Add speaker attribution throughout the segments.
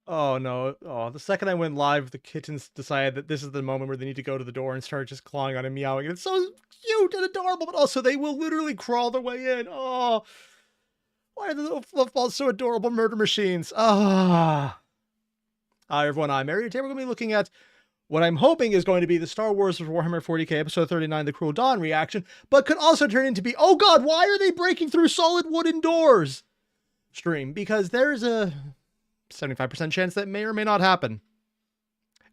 Speaker 1: Oh no. Oh, the second I went live, the kittens decided that this is the moment where they need to go to the door and start just clawing on and meowing. And it's so cute and adorable, but also they will literally crawl their way in. Oh, why are the little fluff balls so adorable murder machines? Ah. Hi everyone, I'm Airier. Today we're going to be looking at what I'm hoping is going to be the Star Wars Warhammer 40k episode 39, The Cruel Dawn reaction, but could also turn into be, oh god, why are they breaking through solid wooden doors? Stream, because there's a 75% chance that may or may not happen.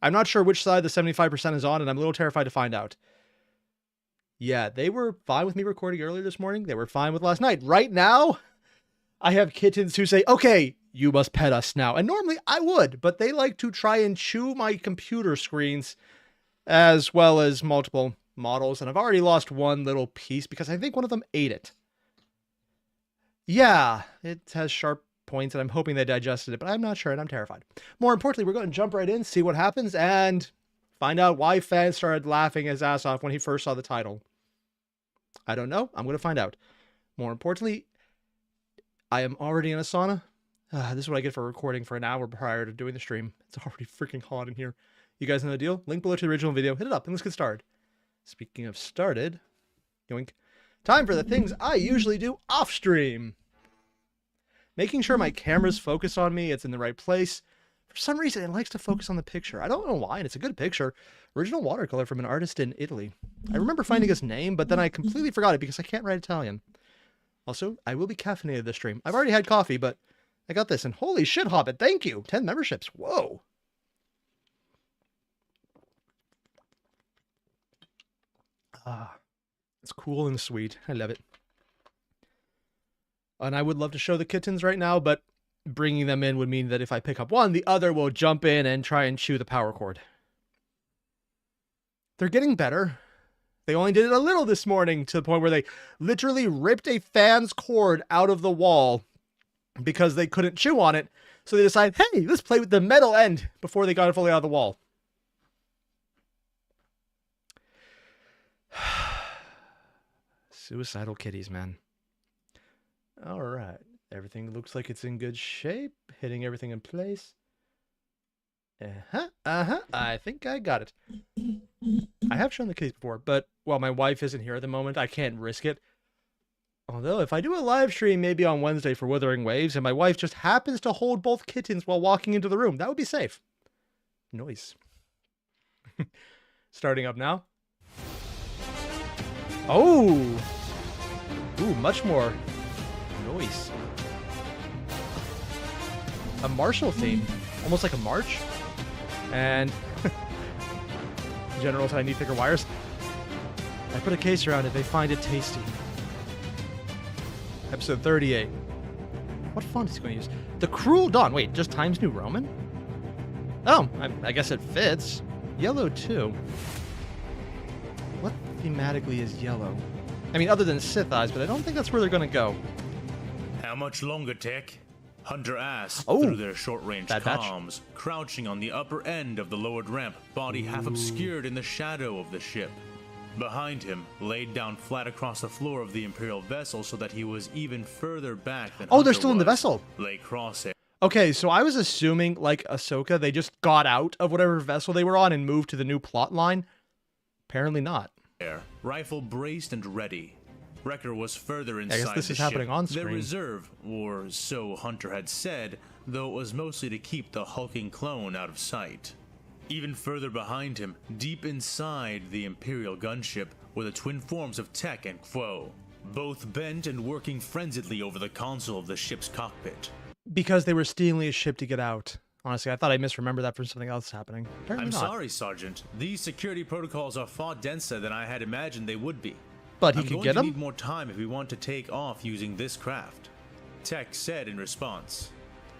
Speaker 1: I'm not sure which side the 75% is on, and I'm a little terrified to find out. Yeah, they were fine with me recording earlier this morning. They were fine with last night. Right now, I have kittens who say, okay, you must pet us now. And normally I would, but they like to try and chew my computer screens as well as multiple models. And I've already lost one little piece because I think one of them ate it. Yeah, it has sharp points and I'm hoping they digested it, but I'm not sure and I'm terrified. More importantly, we're going to jump right in, see what happens, and find out why fans started laughing his ass off when he first saw the title. I don't know. I'm going to find out. More importantly, I am already in a sauna. This is what I get for recording for an hour prior to doing the stream. It's already freaking hot in here. You guys know the deal? Link below to the original video. Hit it up and let's get started. Speaking of started, yoink. Time for the things I usually do off stream. Making sure my camera's focused on me, it's in the right place. For some reason, it likes to focus on the picture. I don't know why, and it's a good picture. Original watercolor from an artist in Italy. I remember finding his name, but then I completely forgot it because I can't write Italian. Also, I will be caffeinated this stream. I've already had coffee, but I got this, and holy shit, Hobbit, thank you! 10 memberships, whoa! Ah, it's cool and sweet. I love it. And I would love to show the kittens right now, but bringing them in would mean that if I pick up one, the other will jump in and try and chew the power cord. They're getting better. They only did it a little this morning to the point where they literally ripped a fan's cord out of the wall because they couldn't chew on it. So they decided, hey, let's play with the metal end before they got it fully out of the wall. Suicidal kitties, man. All right. Everything looks like it's in good shape. Hitting everything in place. I think I got it. I have shown the kitties before, but while my wife isn't here at the moment, I can't risk it. Although, if I do a live stream maybe on Wednesday for Wuthering Waves, and my wife just happens to hold both kittens while walking into the room, that would be safe. Noise. Starting up now. Oh! Ooh, much more noise. A martial theme. Almost like a march. And General said I need thicker wires. I put a case around it. They find it tasty. Episode 38. What font is he going to use? The Cruel Dawn. Wait, just Times New Roman? Oh, I guess it fits. Yellow, too. What thematically is yellow? I mean, other than Sith eyes, but I don't think that's where they're going to go.
Speaker 2: How much longer, Tech? Hunter asked
Speaker 1: Oh,
Speaker 2: through their short-range comms, crouching on the upper end of the lowered ramp, body half obscured in the shadow of the ship. Behind him, laid down flat across the floor of the Imperial vessel so that he was even further back than
Speaker 1: Hunter they're still in the vessel.
Speaker 2: Lay Crosshair.
Speaker 1: Okay, so I was assuming, like Ahsoka, they just got out of whatever vessel they were on and moved to the new plot line. Apparently not.
Speaker 2: Rifle braced and ready. Wrecker was further inside
Speaker 1: I guess this
Speaker 2: the
Speaker 1: is happening
Speaker 2: ship.
Speaker 1: on screen.
Speaker 2: Their reserve, or so Hunter had said, though it was mostly to keep the hulking clone out of sight. Even further behind him, deep inside the Imperial gunship, were the twin forms of Tech and Quo, both bent and working frenziedly over the console of the ship's cockpit.
Speaker 1: Because they were stealing a ship to get out. Honestly, I thought I misremembered that from something else happening. Apparently
Speaker 2: I'm
Speaker 1: not.
Speaker 2: sorry, Sergeant. These security protocols are far denser than I had imagined they would be.
Speaker 1: But he could get them?
Speaker 2: I'm going to need more time if we want to take off using this craft, Tech said in response.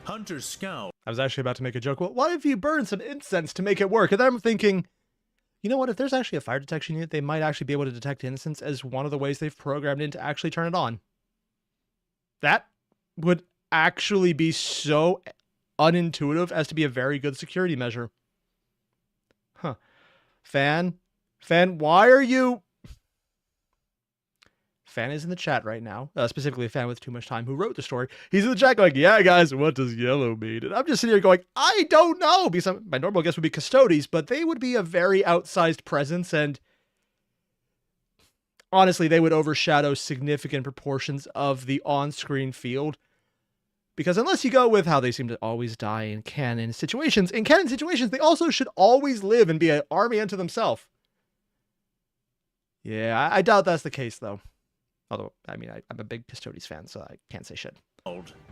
Speaker 2: Hunter scowled.
Speaker 1: I was actually about to make a joke. Well, what if you burn some incense to make it work? And then I'm thinking, you know what? If there's actually a fire detection unit, they might actually be able to detect incense as one of the ways they've programmed in to actually turn it on. That would actually be so unintuitive as to be a very good security measure. Huh. Fan, why are you... fan is in the chat right now, specifically a fan with too much time who wrote the story. He's in the chat going, yeah, guys, what does yellow mean? And I'm just sitting here going, I don't know. Because my normal guess would be Custodes, but they would be a very outsized presence, and honestly, they would overshadow significant proportions of the on-screen field. Because unless you go with how they seem to always die in canon situations, they also should always live and be an army unto themselves. Yeah, I doubt that's the case, though. Although, I mean, I'm a big Custodes fan, so I can't say shit.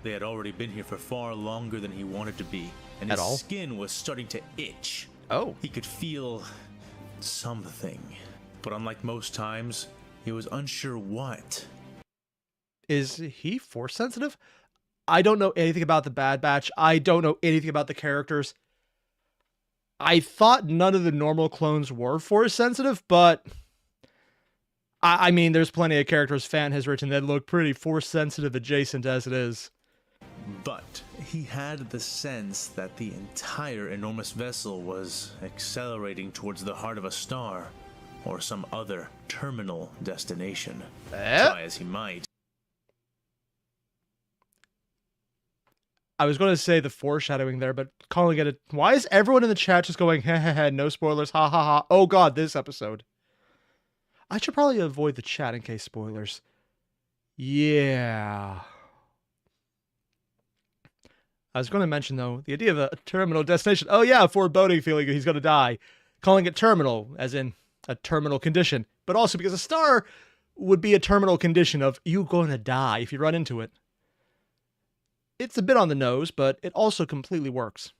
Speaker 2: They had already been here for far longer than he wanted to be, and his skin was starting to itch.
Speaker 1: Oh.
Speaker 2: He could feel something. But unlike most times, he was unsure what.
Speaker 1: Is he force sensitive? I don't know anything about the Bad Batch. I don't know anything about the characters. I thought none of the normal clones were force sensitive, but I mean, there's plenty of characters fan has written that look pretty force sensitive adjacent as it is.
Speaker 2: But he had the sense that the entire enormous vessel was accelerating towards the heart of a star or some other terminal destination. Try as he might.
Speaker 1: I was going to say the foreshadowing there, but calling it why is everyone in the chat just going, heh heh heh, no spoilers, ha ha ha. Oh god, this episode. I should probably avoid the chat in case spoilers. Yeah. I was going to mention, though, the idea of a terminal destination. Oh yeah, foreboding feeling he's going to die. Calling it terminal, as in a terminal condition. But also because a star would be a terminal condition of you going to die if you run into it. It's a bit on the nose, but it also completely works.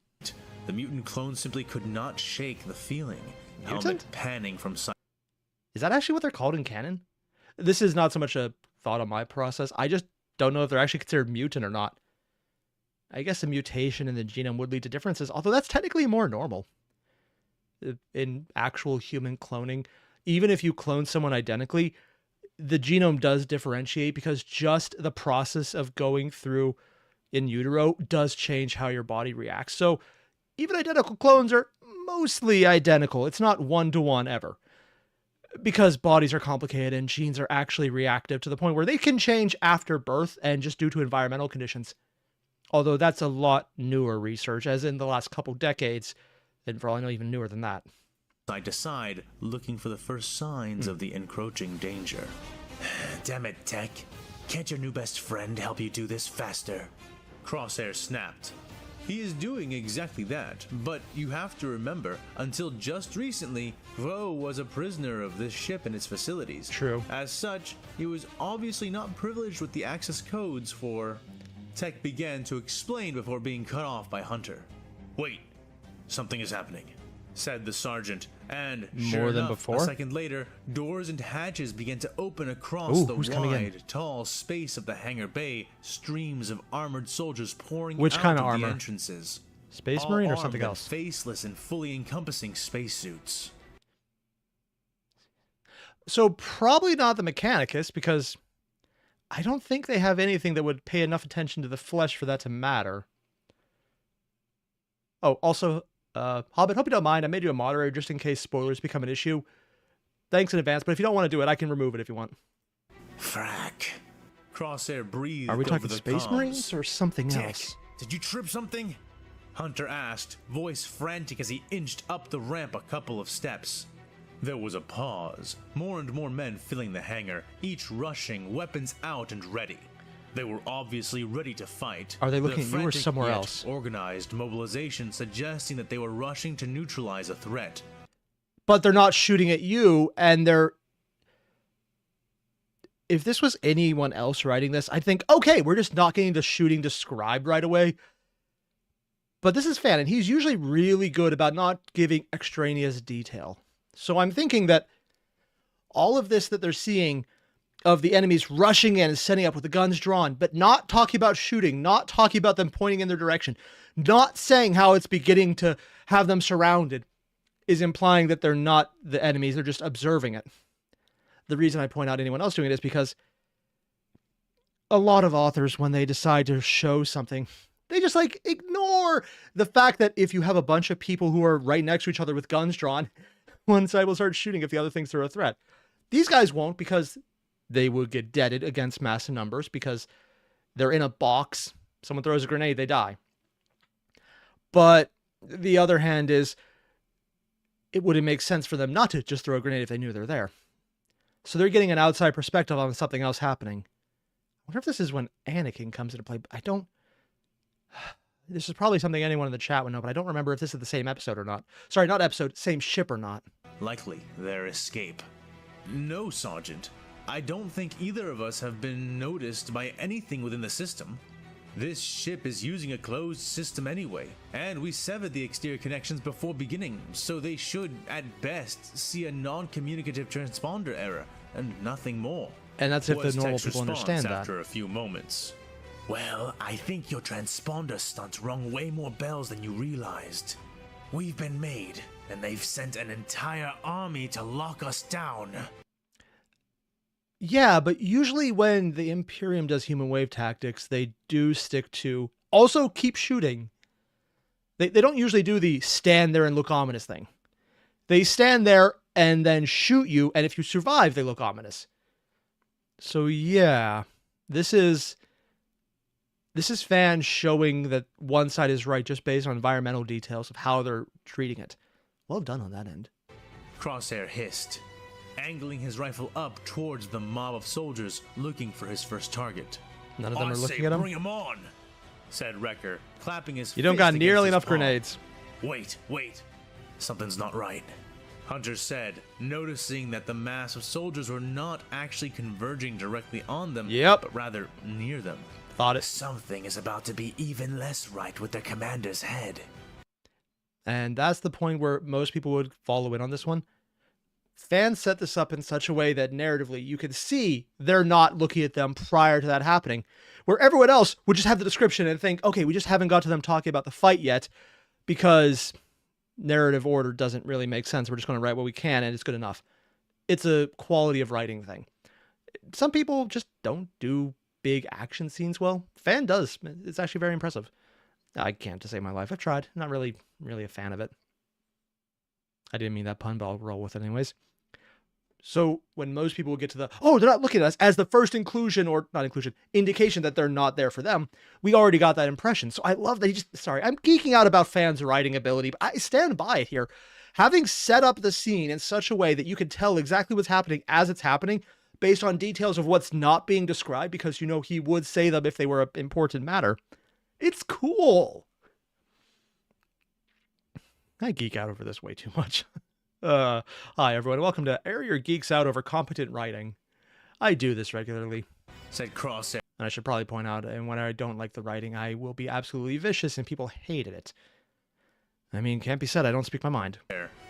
Speaker 2: The mutant clone simply could not shake the feeling.
Speaker 1: Mutant?
Speaker 2: Helmet panning from sight.
Speaker 1: Is that actually what they're called in canon? This is not so much a thought on my process. I just don't know if they're actually considered mutant or not. I guess a mutation in the genome would lead to differences, although that's technically more normal. In actual human cloning, even if you clone someone identically, the genome does differentiate because just the process of going through in utero does change how your body reacts. So even identical clones are mostly identical. It's not one-to-one ever. Because bodies are complicated and genes are actually reactive to the point where they can change after birth and just due to environmental conditions. Although that's a lot newer research, as in the last couple decades, and for all I know, even newer than that.
Speaker 2: Side to side, looking for the first signs of the encroaching danger. Damn it, Tech. Can't your new best friend help you do this faster? Crosshair snapped. He is doing exactly that, but you have to remember, until just recently, Vo was a prisoner of this ship and its facilities.
Speaker 1: True.
Speaker 2: As such, he was obviously not privileged with the access codes for... Tech began to explain before being cut off by Hunter. Wait, something is happening, said the sergeant, and
Speaker 1: more than before?
Speaker 2: A second later, doors and hatches began to open across the wide, tall space of the hangar bay, streams of armored soldiers pouring
Speaker 1: Which
Speaker 2: out
Speaker 1: kind of
Speaker 2: of
Speaker 1: armor?
Speaker 2: the entrances.
Speaker 1: Space
Speaker 2: All
Speaker 1: Marine or
Speaker 2: armed
Speaker 1: something
Speaker 2: in
Speaker 1: else?
Speaker 2: Faceless and fully encompassing spacesuits.
Speaker 1: So probably not the Mechanicus, because I don't think they have anything that would pay enough attention to the flesh for that to matter. Oh, also, Hobbit, hope you don't mind. I made you a moderator just in case spoilers become an issue. Thanks in advance, but if you don't want to do it, I can remove it if you want.
Speaker 2: Frack. Crosshair breathed.
Speaker 1: Are we talking
Speaker 2: over the
Speaker 1: Space
Speaker 2: comms.
Speaker 1: Marines or something
Speaker 2: Dick,
Speaker 1: else?
Speaker 2: did you trip something? Hunter asked, voice frantic as he inched up the ramp a couple of steps. There was a pause, more and more men filling the hangar, each rushing, weapons out and ready. They were obviously ready to fight.
Speaker 1: Are they looking at you or
Speaker 2: frantic
Speaker 1: somewhere
Speaker 2: yet
Speaker 1: else?
Speaker 2: Organized mobilization suggesting that they were rushing to neutralize a threat.
Speaker 1: But they're not shooting at you, and they're... If this was anyone else writing this, I'd think, okay, we're just not getting the shooting described right away. But this is Fan, and he's usually really good about not giving extraneous detail. So I'm thinking that all of this that they're seeing of the enemies rushing in and setting up with the guns drawn, but not talking about shooting, not talking about them pointing in their direction, not saying how it's beginning to have them surrounded, is implying that they're not the enemies, they're just observing it. The reason I point out anyone else doing it is because a lot of authors, when they decide to show something, they just like ignore the fact that if you have a bunch of people who are right next to each other with guns drawn, one side will start shooting if the other thinks they're a threat. These guys won't, because they would get deaded against massive numbers because they're in a box. Someone throws a grenade, they die. But the other hand is, it wouldn't make sense for them not to just throw a grenade if they knew they're there. So they're getting an outside perspective on something else happening. I wonder if this is when Anakin comes into play. This is probably something anyone in the chat would know, but I don't remember if this is the same episode or not. Sorry, not episode, same ship or not.
Speaker 2: Likely their escape. No, Sergeant. I don't think either of us have been noticed by anything within the system. This ship is using a closed system anyway, and we severed the exterior connections before beginning, so they should, at best, see a non-communicative transponder error, and nothing more.
Speaker 1: And that's if the normal people understand that.
Speaker 2: After a few moments. Well, I think your transponder stunt rung way more bells than you realized. We've been made, and they've sent an entire army to lock us down.
Speaker 1: Yeah, but usually when the Imperium does human wave tactics, they do stick to also keep shooting. They don't usually do the stand there and look ominous thing. They stand there and then shoot you, and if you survive, they look ominous. So yeah, this is fans showing that one side is right just based on environmental details of how they're treating it. Well done on that end.
Speaker 2: Crosshair hissed, angling his rifle up towards the mob of soldiers looking for his first target.
Speaker 1: None of them are looking at him?
Speaker 2: Bring him on, said Wrecker, clapping his
Speaker 1: You don't got nearly enough grenades.
Speaker 2: Wait. Something's not right, Hunter said, noticing that the mass of soldiers were not actually converging directly on them, but rather near them.
Speaker 1: Thought it.
Speaker 2: Something is about to be even less right with their commander's head.
Speaker 1: And that's the point where most people would follow in on this one. Fans set this up in such a way that narratively you can see they're not looking at them prior to that happening, where everyone else would just have the description and think, okay, we just haven't got to them talking about the fight yet because narrative order doesn't really make sense. We're just going to write what we can and it's good enough. It's a quality of writing thing. Some people just don't do big action scenes well. Fan does. It's actually very impressive. I can't to save my life. I've tried. Not really a fan of it. I didn't mean that pun, but I'll roll with it anyways. So when most people get to the, oh, they're not looking at us as the first inclusion or not inclusion, indication that they're not there for them, we already got that impression. So I love that he just, sorry, I'm geeking out about fans' writing ability, but I stand by it here. Having set up the scene in such a way that you can tell exactly what's happening as it's happening based on details of what's not being described, because you know he would say them if they were an important matter. It's cool. I geek out over this way too much. Hi everyone, welcome to Airier Geeks Out Over Competent Writing. I do this regularly,
Speaker 2: said Crosshair.
Speaker 1: And I should probably point out, and when I don't like the writing, I will be absolutely vicious and people hated it. I mean, can't be said, I don't speak my mind.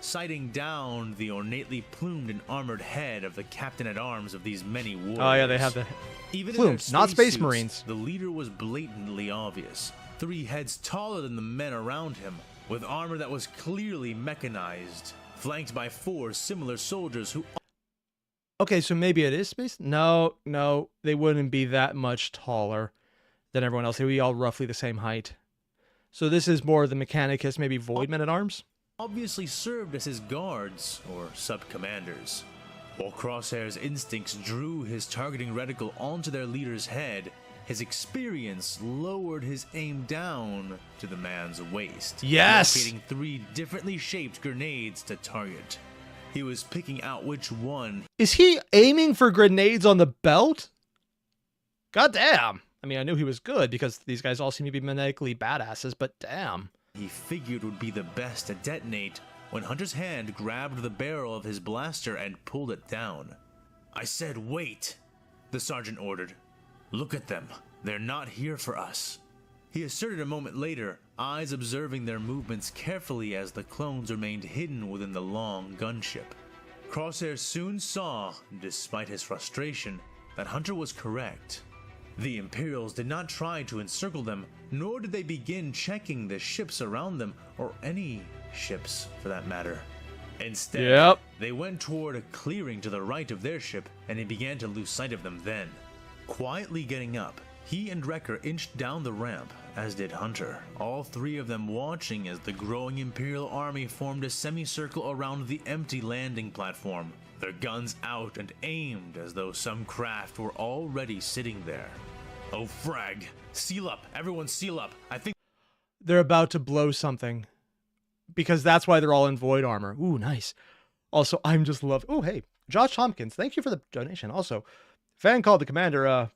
Speaker 2: Sighting down the ornately plumed and armored head of the captain-at-arms of these many warriors.
Speaker 1: Oh yeah, they have the
Speaker 2: even
Speaker 1: plumes, not Space Marines.
Speaker 2: The leader was blatantly obvious. 3 heads taller than the men around him, with armor that was clearly mechanized, flanked by 4 similar soldiers who...
Speaker 1: Okay, so maybe it is Space? No, they wouldn't be that much taller than everyone else. They would be all roughly the same height. So this is more the Mechanicus, maybe Void Men at Arms?
Speaker 2: Obviously served as his guards, or sub-commanders. While Crosshair's instincts drew his targeting reticle onto their leader's head, his experience lowered his aim down to the man's waist.
Speaker 1: Yes!
Speaker 2: Locating 3 differently shaped grenades to target. He was picking out which one.
Speaker 1: Is he aiming for grenades on the belt? God damn. I mean, I knew he was good because these guys all seem to be maniacally badasses, but damn.
Speaker 2: He figured would be the best to detonate when Hunter's hand grabbed the barrel of his blaster and pulled it down. I said, wait, the sergeant ordered. Look at them. They're not here for us. He asserted a moment later, eyes observing their movements carefully as the clones remained hidden within the long gunship. Crosshair soon saw, despite his frustration, that Hunter was correct. The Imperials did not try to encircle them, nor did they begin checking the ships around them, or any ships for that matter. Instead, they went toward a clearing to the right of their ship, and he began to lose sight of them then. Quietly getting up, he and Wrecker inched down the ramp, as did Hunter, all 3 of them watching as the growing Imperial army formed a semicircle around the empty landing platform. their guns out and aimed as though some craft were already sitting there. Oh frag! Seal up! Everyone seal up! I think
Speaker 1: They're about to blow something. Because that's why they're all in void armor. Ooh, nice. Also, I'm just love. Oh, hey, Josh Tompkins, thank you for the donation. Also, fan called the commander,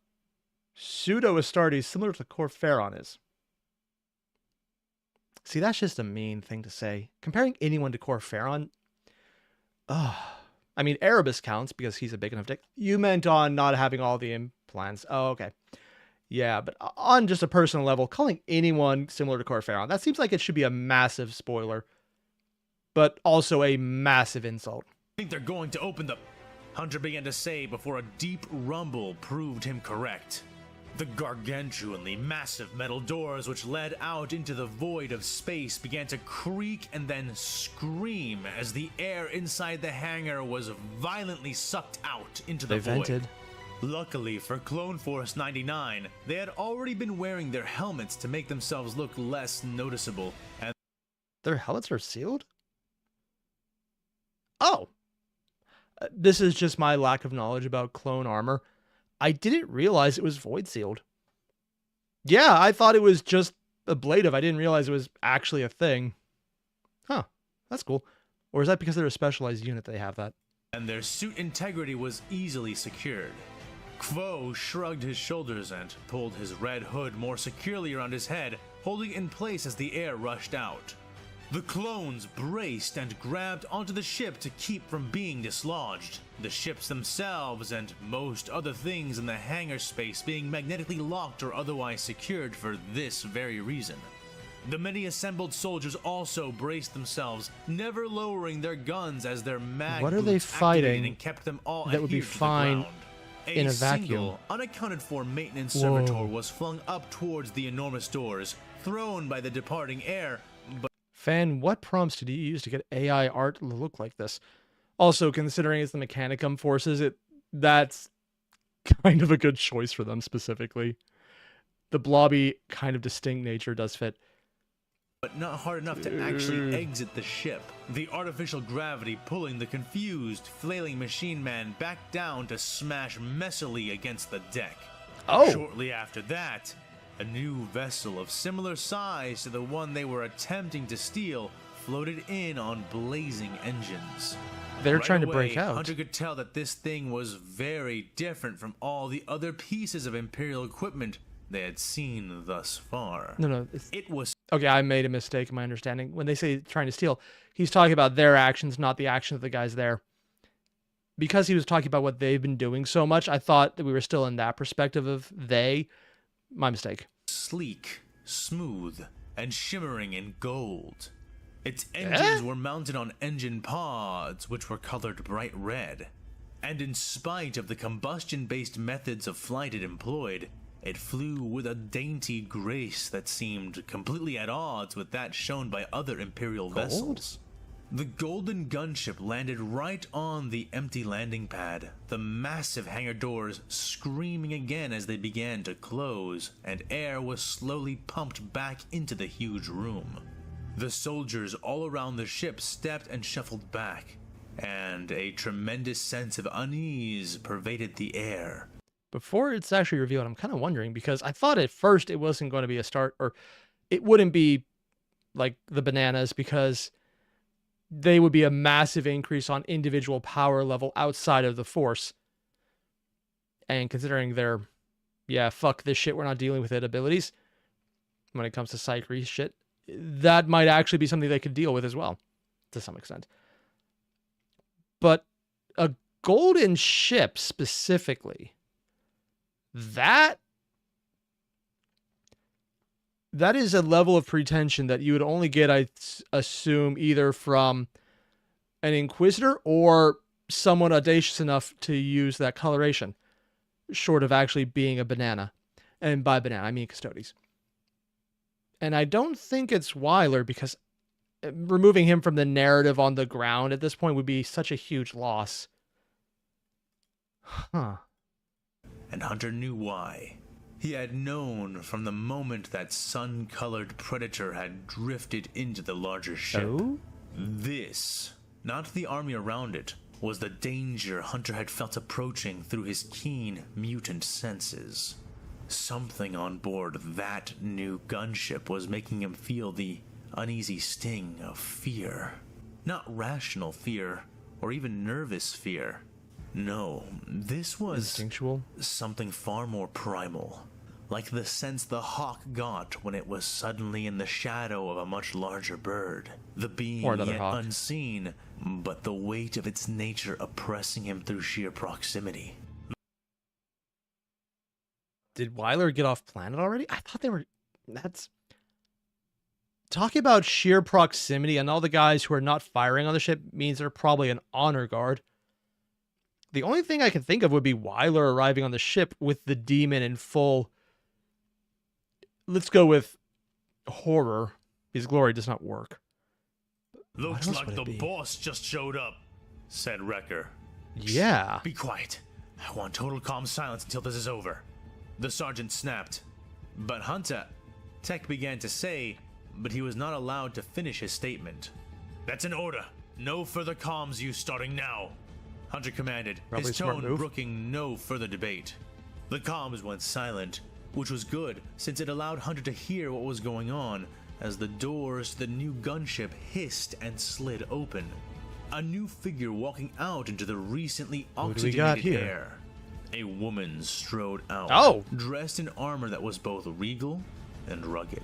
Speaker 1: pseudo Astartes, similar to Corferon is. See, that's just a mean thing to say. Comparing anyone to Corferon, I mean, Erebus counts because he's a big enough dick. You meant on not having all the implants. Oh, okay. Yeah, but on just a personal level, calling anyone similar to Corferon, that seems like it should be a massive spoiler, but also a massive insult.
Speaker 2: I think they're going to open the... Hunter began to say before a deep rumble proved him correct. The gargantuanly massive metal doors which led out into the void of space began to creak and then scream as the air inside the hangar was violently sucked out into the void.
Speaker 1: Vented.
Speaker 2: Luckily for Clone Force 99, they had already been wearing their helmets to make themselves look less noticeable, and
Speaker 1: their helmets are sealed? Oh. This is just my lack of knowledge about clone armor. I didn't realize it was void sealed. Yeah, I thought it was just ablative. I didn't realize it was actually a thing. Huh, that's cool. Or is that because they're a specialized unit they have that?
Speaker 2: And their suit integrity was easily secured. Quo shrugged his shoulders and pulled his red hood more securely around his head, holding it in place as the air rushed out. The clones braced and grabbed onto the ship to keep from being dislodged, the ships themselves and most other things in the hangar space being magnetically locked or otherwise secured for this very reason. The many assembled soldiers also braced themselves, never lowering their guns as their mag
Speaker 1: what are they
Speaker 2: boots
Speaker 1: fighting
Speaker 2: activated and kept them all
Speaker 1: that would be
Speaker 2: adhered to the
Speaker 1: fine
Speaker 2: ground.
Speaker 1: in a vacuum?
Speaker 2: Single, unaccounted for maintenance
Speaker 1: Whoa.
Speaker 2: servitor was flung up towards the enormous doors, thrown by the departing air, but
Speaker 1: Fan, what prompts did you use to get AI art to look like this? Also, considering it's the Mechanicum forces, that's kind of a good choice for them specifically. The blobby, kind of distinct nature does fit.
Speaker 2: but not hard enough to actually exit the ship. The artificial gravity pulling the confused, flailing machine man back down to smash messily against the deck.
Speaker 1: Oh!
Speaker 2: Shortly after that, a new vessel of similar size to the one they were attempting to steal floated in on blazing engines.
Speaker 1: They're
Speaker 2: Right
Speaker 1: trying to
Speaker 2: away,
Speaker 1: break out.
Speaker 2: Hunter could tell that this thing was very different from all the other pieces of Imperial equipment they had seen thus far.
Speaker 1: No,
Speaker 2: It was
Speaker 1: okay, I made a mistake in my understanding. When they say trying to steal, he's talking about their actions, not the actions of the guys there. Because he was talking about what they've been doing so much, I thought that we were still in that perspective of they. My mistake.
Speaker 2: sleek, smooth, and shimmering in gold. Its engines were mounted on engine pods, which were colored bright red. And in spite of the combustion-based methods of flight it employed, it flew with a dainty grace that seemed completely at odds with that shown by other Imperial vessels. The golden gunship landed right on the empty landing pad, the massive hangar doors screaming again as they began to close, and air was slowly pumped back into the huge room. The soldiers all around the ship stepped and shuffled back, and a tremendous sense of unease pervaded the air.
Speaker 1: Before it's actually revealed, I'm kind of wondering, because I thought at first it wasn't going to be a start, or it wouldn't be like the bananas, because they would be a massive increase on individual power level outside of the Force. And considering their, yeah, fuck this shit, we're not dealing with it abilities, when it comes to Psyche shit, that might actually be something they could deal with as well, to some extent. But a golden ship specifically, that is a level of pretension that you would only get, I assume, either from an Inquisitor or someone audacious enough to use that coloration, short of actually being a banana. And by banana, I mean Custodes. And I don't think it's Wyler, because removing him from the narrative on the ground at this point would be such a huge loss. Huh.
Speaker 2: And Hunter knew why. He had known from the moment that sun-colored predator had drifted into the larger ship.
Speaker 1: Oh?
Speaker 2: This, not the army around it, was the danger Hunter had felt approaching through his keen mutant senses. Something on board that new gunship was making him feel the uneasy sting of fear. Not rational fear, or even nervous fear. No, this was
Speaker 1: Instinctual?
Speaker 2: something far more primal. Like the sense the hawk got when it was suddenly in the shadow of a much larger bird. The being yet unseen, but the weight of its nature oppressing him through sheer proximity.
Speaker 1: Did Weiler get off planet already? I thought they were... That's... Talking about sheer proximity and all the guys who are not firing on the ship means they're probably an honor guard. The only thing I can think of would be Weiler arriving on the ship with the demon in full... Let's go with horror. His glory does not work.
Speaker 2: Looks like the boss just showed up, said Wrecker.
Speaker 1: Yeah.
Speaker 2: Be quiet. I want total calm silence until this is over. The sergeant snapped. But Hunter, Tech began to say, but he was not allowed to finish his statement. That's an order. No further comms use starting now, Hunter commanded,
Speaker 1: Probably
Speaker 2: his tone brooking no further debate. The comms went silent, which was good since it allowed Hunter to hear what was going on as the doors to the new gunship hissed and slid open. A new figure walking out into the recently oxygenated air. A woman strode out, dressed in armor that was both regal and rugged.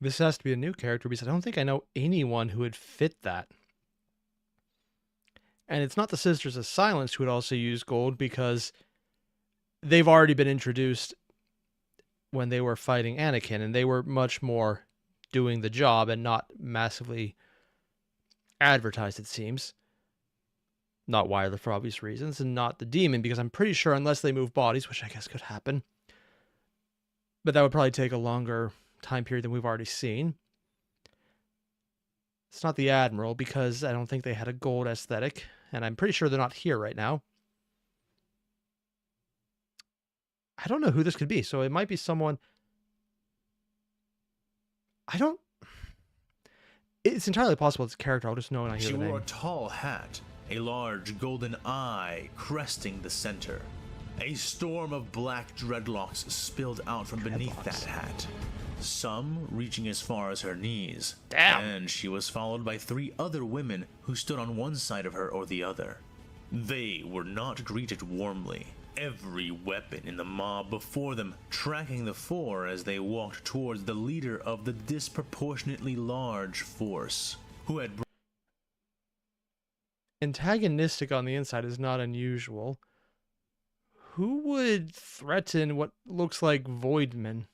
Speaker 1: This has to be a new character because I don't think I know anyone who would fit that. And it's not the Sisters of Silence who would also use gold because they've already been introduced when they were fighting Anakin, and they were much more doing the job and not massively advertised, it seems. Not Weiler for obvious reasons, and not the demon, because I'm pretty sure unless they move bodies, which I guess could happen, but that would probably take a longer time period than we've already seen. It's not the Admiral, because I don't think they had a gold aesthetic, and I'm pretty sure they're not here right now. I don't know who this could be, so it might be someone... It's entirely possible it's a character, I'll just know when I hear the name.
Speaker 2: She wore a tall hat, a large golden eye cresting the center. A storm of black dreadlocks spilled out from beneath that hat, some reaching as far as her knees.
Speaker 1: Damn!
Speaker 2: And she was followed by 3 other women who stood on one side of her or the other. They were not greeted warmly. Every weapon in the mob before them tracking the 4 as they walked towards the leader of the disproportionately large force, who had...
Speaker 1: Antagonistic on the inside is not unusual. Who would threaten what looks like Voidman?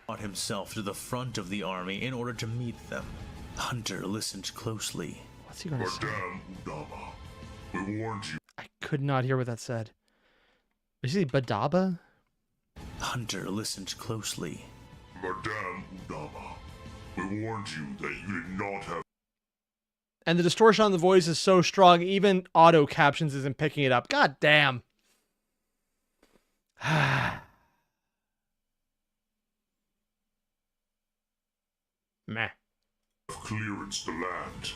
Speaker 2: Brought himself to the front of the army in order to meet them. Hunter listened closely.
Speaker 1: What's he gonna say?
Speaker 3: Madame Udama, we warned you.
Speaker 1: I could not hear what that said. Is he Badaba?
Speaker 2: Hunter listened closely.
Speaker 3: Madame Udama, we warned you that you did not have...
Speaker 1: And the distortion on the voice is so strong, even auto captions isn't picking it up. God damn. Meh.
Speaker 3: clearance to land.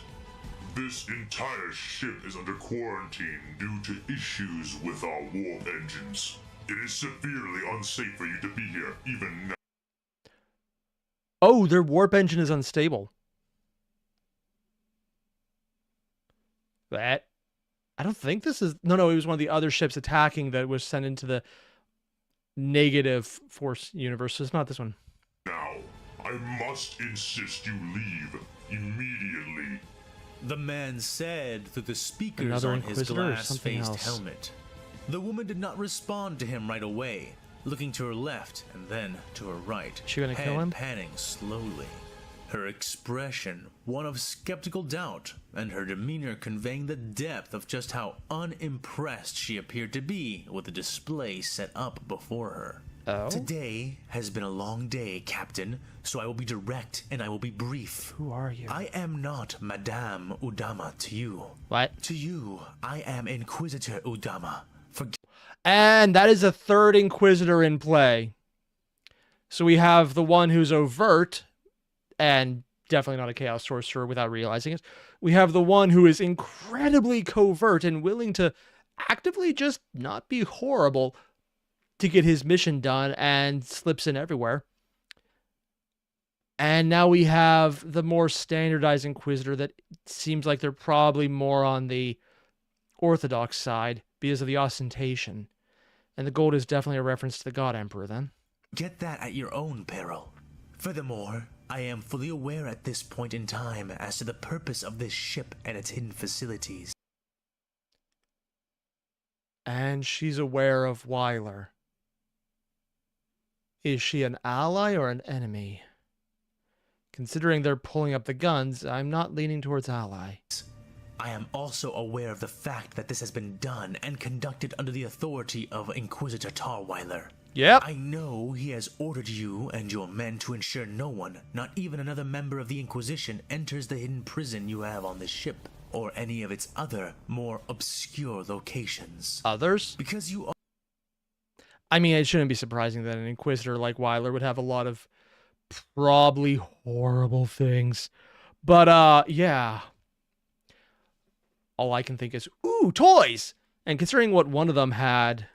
Speaker 3: This entire ship is under quarantine due to issues with our warp engines. It is severely unsafe for you to be here, even now.
Speaker 1: Oh, their warp engine is unstable. That... I don't think this is... No, it was one of the other ships attacking that was sent into the negative force universe. So it's not this one.
Speaker 3: Now, I must insist you leave immediately.
Speaker 2: The man said through the speakers
Speaker 1: Another
Speaker 2: on his
Speaker 1: Inquisitor or something
Speaker 2: glass-faced
Speaker 1: else?
Speaker 2: helmet. The woman did not respond to him right away, looking to her left and then to her right,
Speaker 1: She gonna
Speaker 2: head
Speaker 1: kill him?
Speaker 2: panning slowly. Her expression one of skeptical doubt, and her demeanor conveying the depth of just how unimpressed she appeared to be with the display set up before her.
Speaker 1: Oh?
Speaker 2: Today has been a long day, Captain, so I will be direct and I will be brief.
Speaker 1: Who are you?
Speaker 2: I am not Madame Udama to you.
Speaker 1: What?
Speaker 2: To you, I am Inquisitor Udama.
Speaker 1: And that is a third Inquisitor in play. So we have the one who's overt and definitely not a Chaos Sorcerer without realizing it. We have the one who is incredibly covert and willing to actively just not be horrible to get his mission done and slips in everywhere. And now we have the more standardized Inquisitor that seems like they're probably more on the Orthodox side because of the ostentation. And the gold is definitely a reference to the God Emperor then.
Speaker 2: Get that at your own peril. Furthermore, I am fully aware at this point in time as to the purpose of this ship and its hidden facilities.
Speaker 1: And she's aware of Wyler. Is she an ally or an enemy? Considering they're pulling up the guns, I'm not leaning towards ally.
Speaker 2: I am also aware of the fact that this has been done and conducted under the authority of Inquisitor Tarweiler.
Speaker 1: Yep.
Speaker 2: I know he has ordered you and your men to ensure no one, not even another member of the Inquisition, enters the hidden prison you have on this ship, or any of its other, more obscure locations.
Speaker 1: Others?
Speaker 2: Because you are...
Speaker 1: I mean, it shouldn't be surprising that an Inquisitor like Wyler would have a lot of probably horrible things. But, yeah. All I can think is, ooh, toys! And considering what one of them had,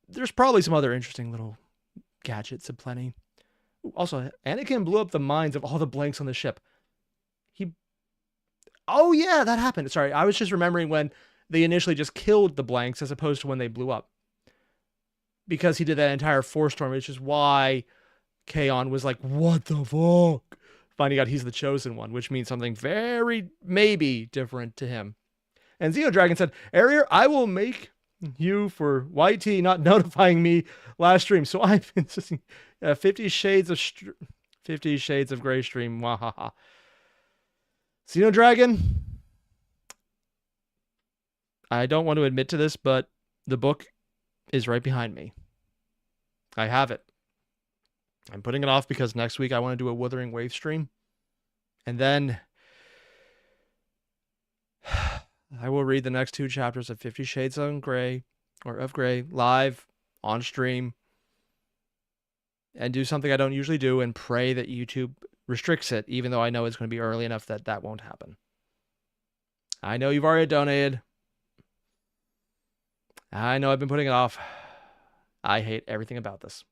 Speaker 1: there's probably some other interesting little gadgets aplenty. Also, Anakin blew up the minds of all the blanks on the ship. Oh, yeah, that happened. Sorry, I was just remembering when they initially just killed the blanks as opposed to when they blew up. Because he did that entire Force Storm, which is why Kaon was like, what the fuck? Finding out he's the chosen one, which means something very, maybe, different to him. And Xenodragon said, Airier, I will make you for YT not notifying me last stream. So I've been insisting 50 Shades of Grey stream. Wahaha. Xenodragon, I don't want to admit to this, but the book is right behind me. I have it. I'm putting it off because next week I want to do a Wuthering Wave stream. And then I will read the next 2 chapters of 50 Shades of Grey live on stream and do something I don't usually do and pray that YouTube restricts it, even though I know it's going to be early enough that that won't happen. I know you've already donated. I know I've been putting it off. I hate everything about this.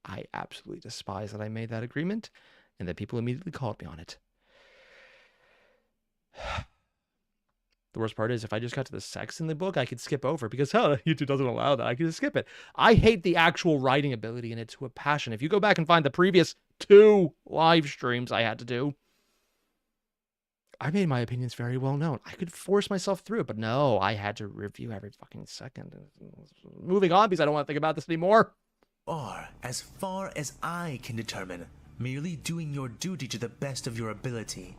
Speaker 1: I absolutely despise that I made that agreement and that people immediately called me on it. The worst part is if I just got to the sex in the book, I could skip over because YouTube doesn't allow that. I could just skip it. I hate the actual writing ability in it to a passion. If you go back and find the previous 2 live streams I had to do, I made my opinions very well known. I could force myself through it, but no, I had to review every fucking second. Moving on because I don't want to think about this anymore.
Speaker 2: Or, as far as I can determine, merely doing your duty to the best of your ability.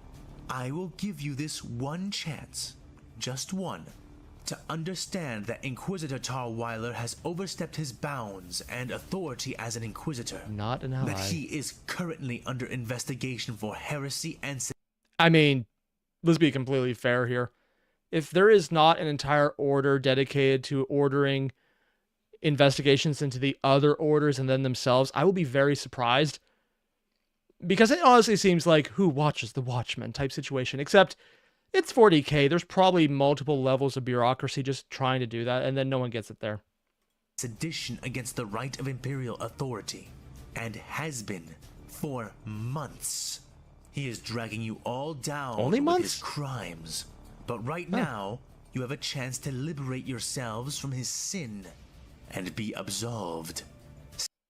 Speaker 2: I will give you this one chance, just one, to understand that Inquisitor Tarweiler has overstepped his bounds and authority as an Inquisitor.
Speaker 1: Not an ally.
Speaker 2: That he is currently under investigation for heresy and...
Speaker 1: I mean, let's be completely fair here. If there is not an entire order dedicated to ordering investigations into the other orders and then themselves, I will be very surprised. Because it honestly seems like who watches the Watchmen type situation, except it's 40K. There's probably multiple levels of bureaucracy just trying to do that, and then no one gets it there.
Speaker 2: Sedition against the right of Imperial authority, and has been for months. He is dragging you all down
Speaker 1: Only
Speaker 2: with
Speaker 1: months?
Speaker 2: his crimes. But right now, you have a chance to liberate yourselves from his sin and be absolved.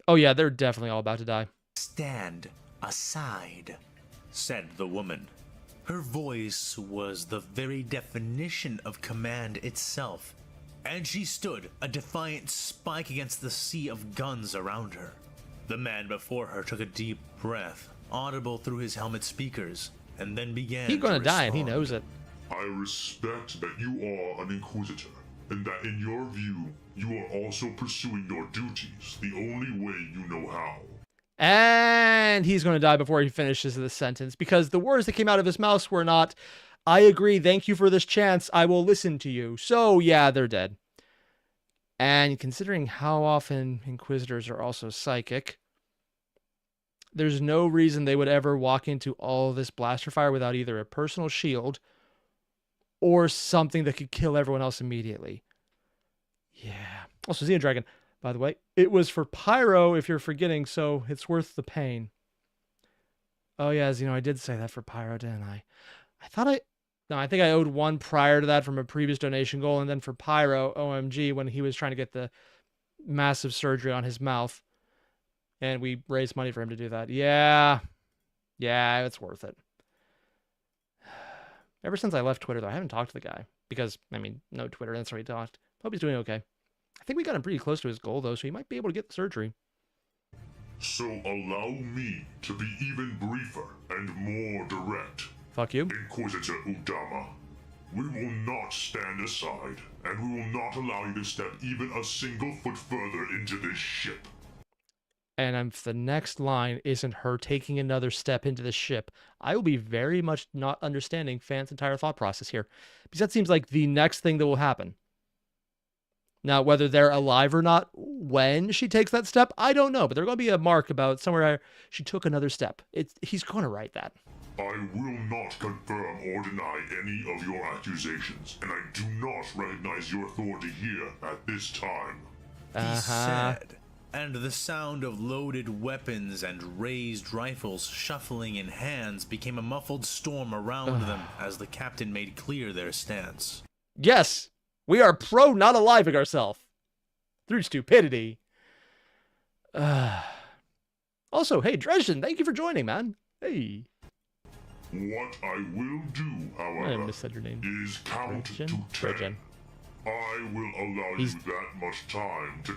Speaker 1: Oh yeah, they're definitely all about to die.
Speaker 2: Stand aside, said the woman. Her voice was the very definition of command itself, and she stood, a defiant spike against the sea of guns around her. The man before her took a deep breath, audible through his helmet speakers, and then began
Speaker 1: He's gonna die and he
Speaker 3: respond.
Speaker 1: knows it.
Speaker 3: I respect that you are an Inquisitor, and that in your view, you are also pursuing your duties the only way you know how.
Speaker 1: And he's going to die before he finishes the sentence, because the words that came out of his mouth were not, I agree, thank you for this chance, I will listen to you. So, yeah, they're dead. And considering how often Inquisitors are also psychic, there's no reason they would ever walk into all this blaster fire without either a personal shield or something that could kill everyone else immediately. Yeah. Also, Xenodragon, by the way, it was for Pyro if you're forgetting, so it's worth the pain. Oh, yeah, Xeno, I did say that for Pyro, didn't I? No, I think I owed one prior to that from a previous donation goal, and then for Pyro, OMG, when he was trying to get the massive surgery on his mouth. And we raised money for him to do that. Yeah. Yeah, it's worth it. Ever since I left Twitter, though, I haven't talked to the guy. Because, I mean, no Twitter, that's why he talked. Hope he's doing okay. I think we got him pretty close to his goal, though, so he might be able to get the surgery.
Speaker 3: So allow me to be even briefer and more direct.
Speaker 1: Fuck you.
Speaker 3: Inquisitor Udama, we will not stand aside, and we will not allow you to step even a single foot further into this ship.
Speaker 1: And if the next line isn't her taking another step into the ship, I will be very much not understanding Fan's entire thought process here. Because that seems like the next thing that will happen. Now, whether they're alive or not when she takes that step, I don't know. But there's going to be a mark about somewhere she took another step. He's going to write that.
Speaker 3: I will not confirm or deny any of your accusations, and I do not recognize your authority here at this time.
Speaker 2: He said, and the sound of loaded weapons and raised rifles shuffling in hands became a muffled storm around them as the captain made clear their stance.
Speaker 1: Yes, we are pro not aliving ourselves through stupidity. Also, hey, Dresden, thank you for joining, man. Hey.
Speaker 3: What I will do, however,
Speaker 1: missaid your name.
Speaker 3: is count to 10.
Speaker 1: Dredgen.
Speaker 3: I will allow you that much time to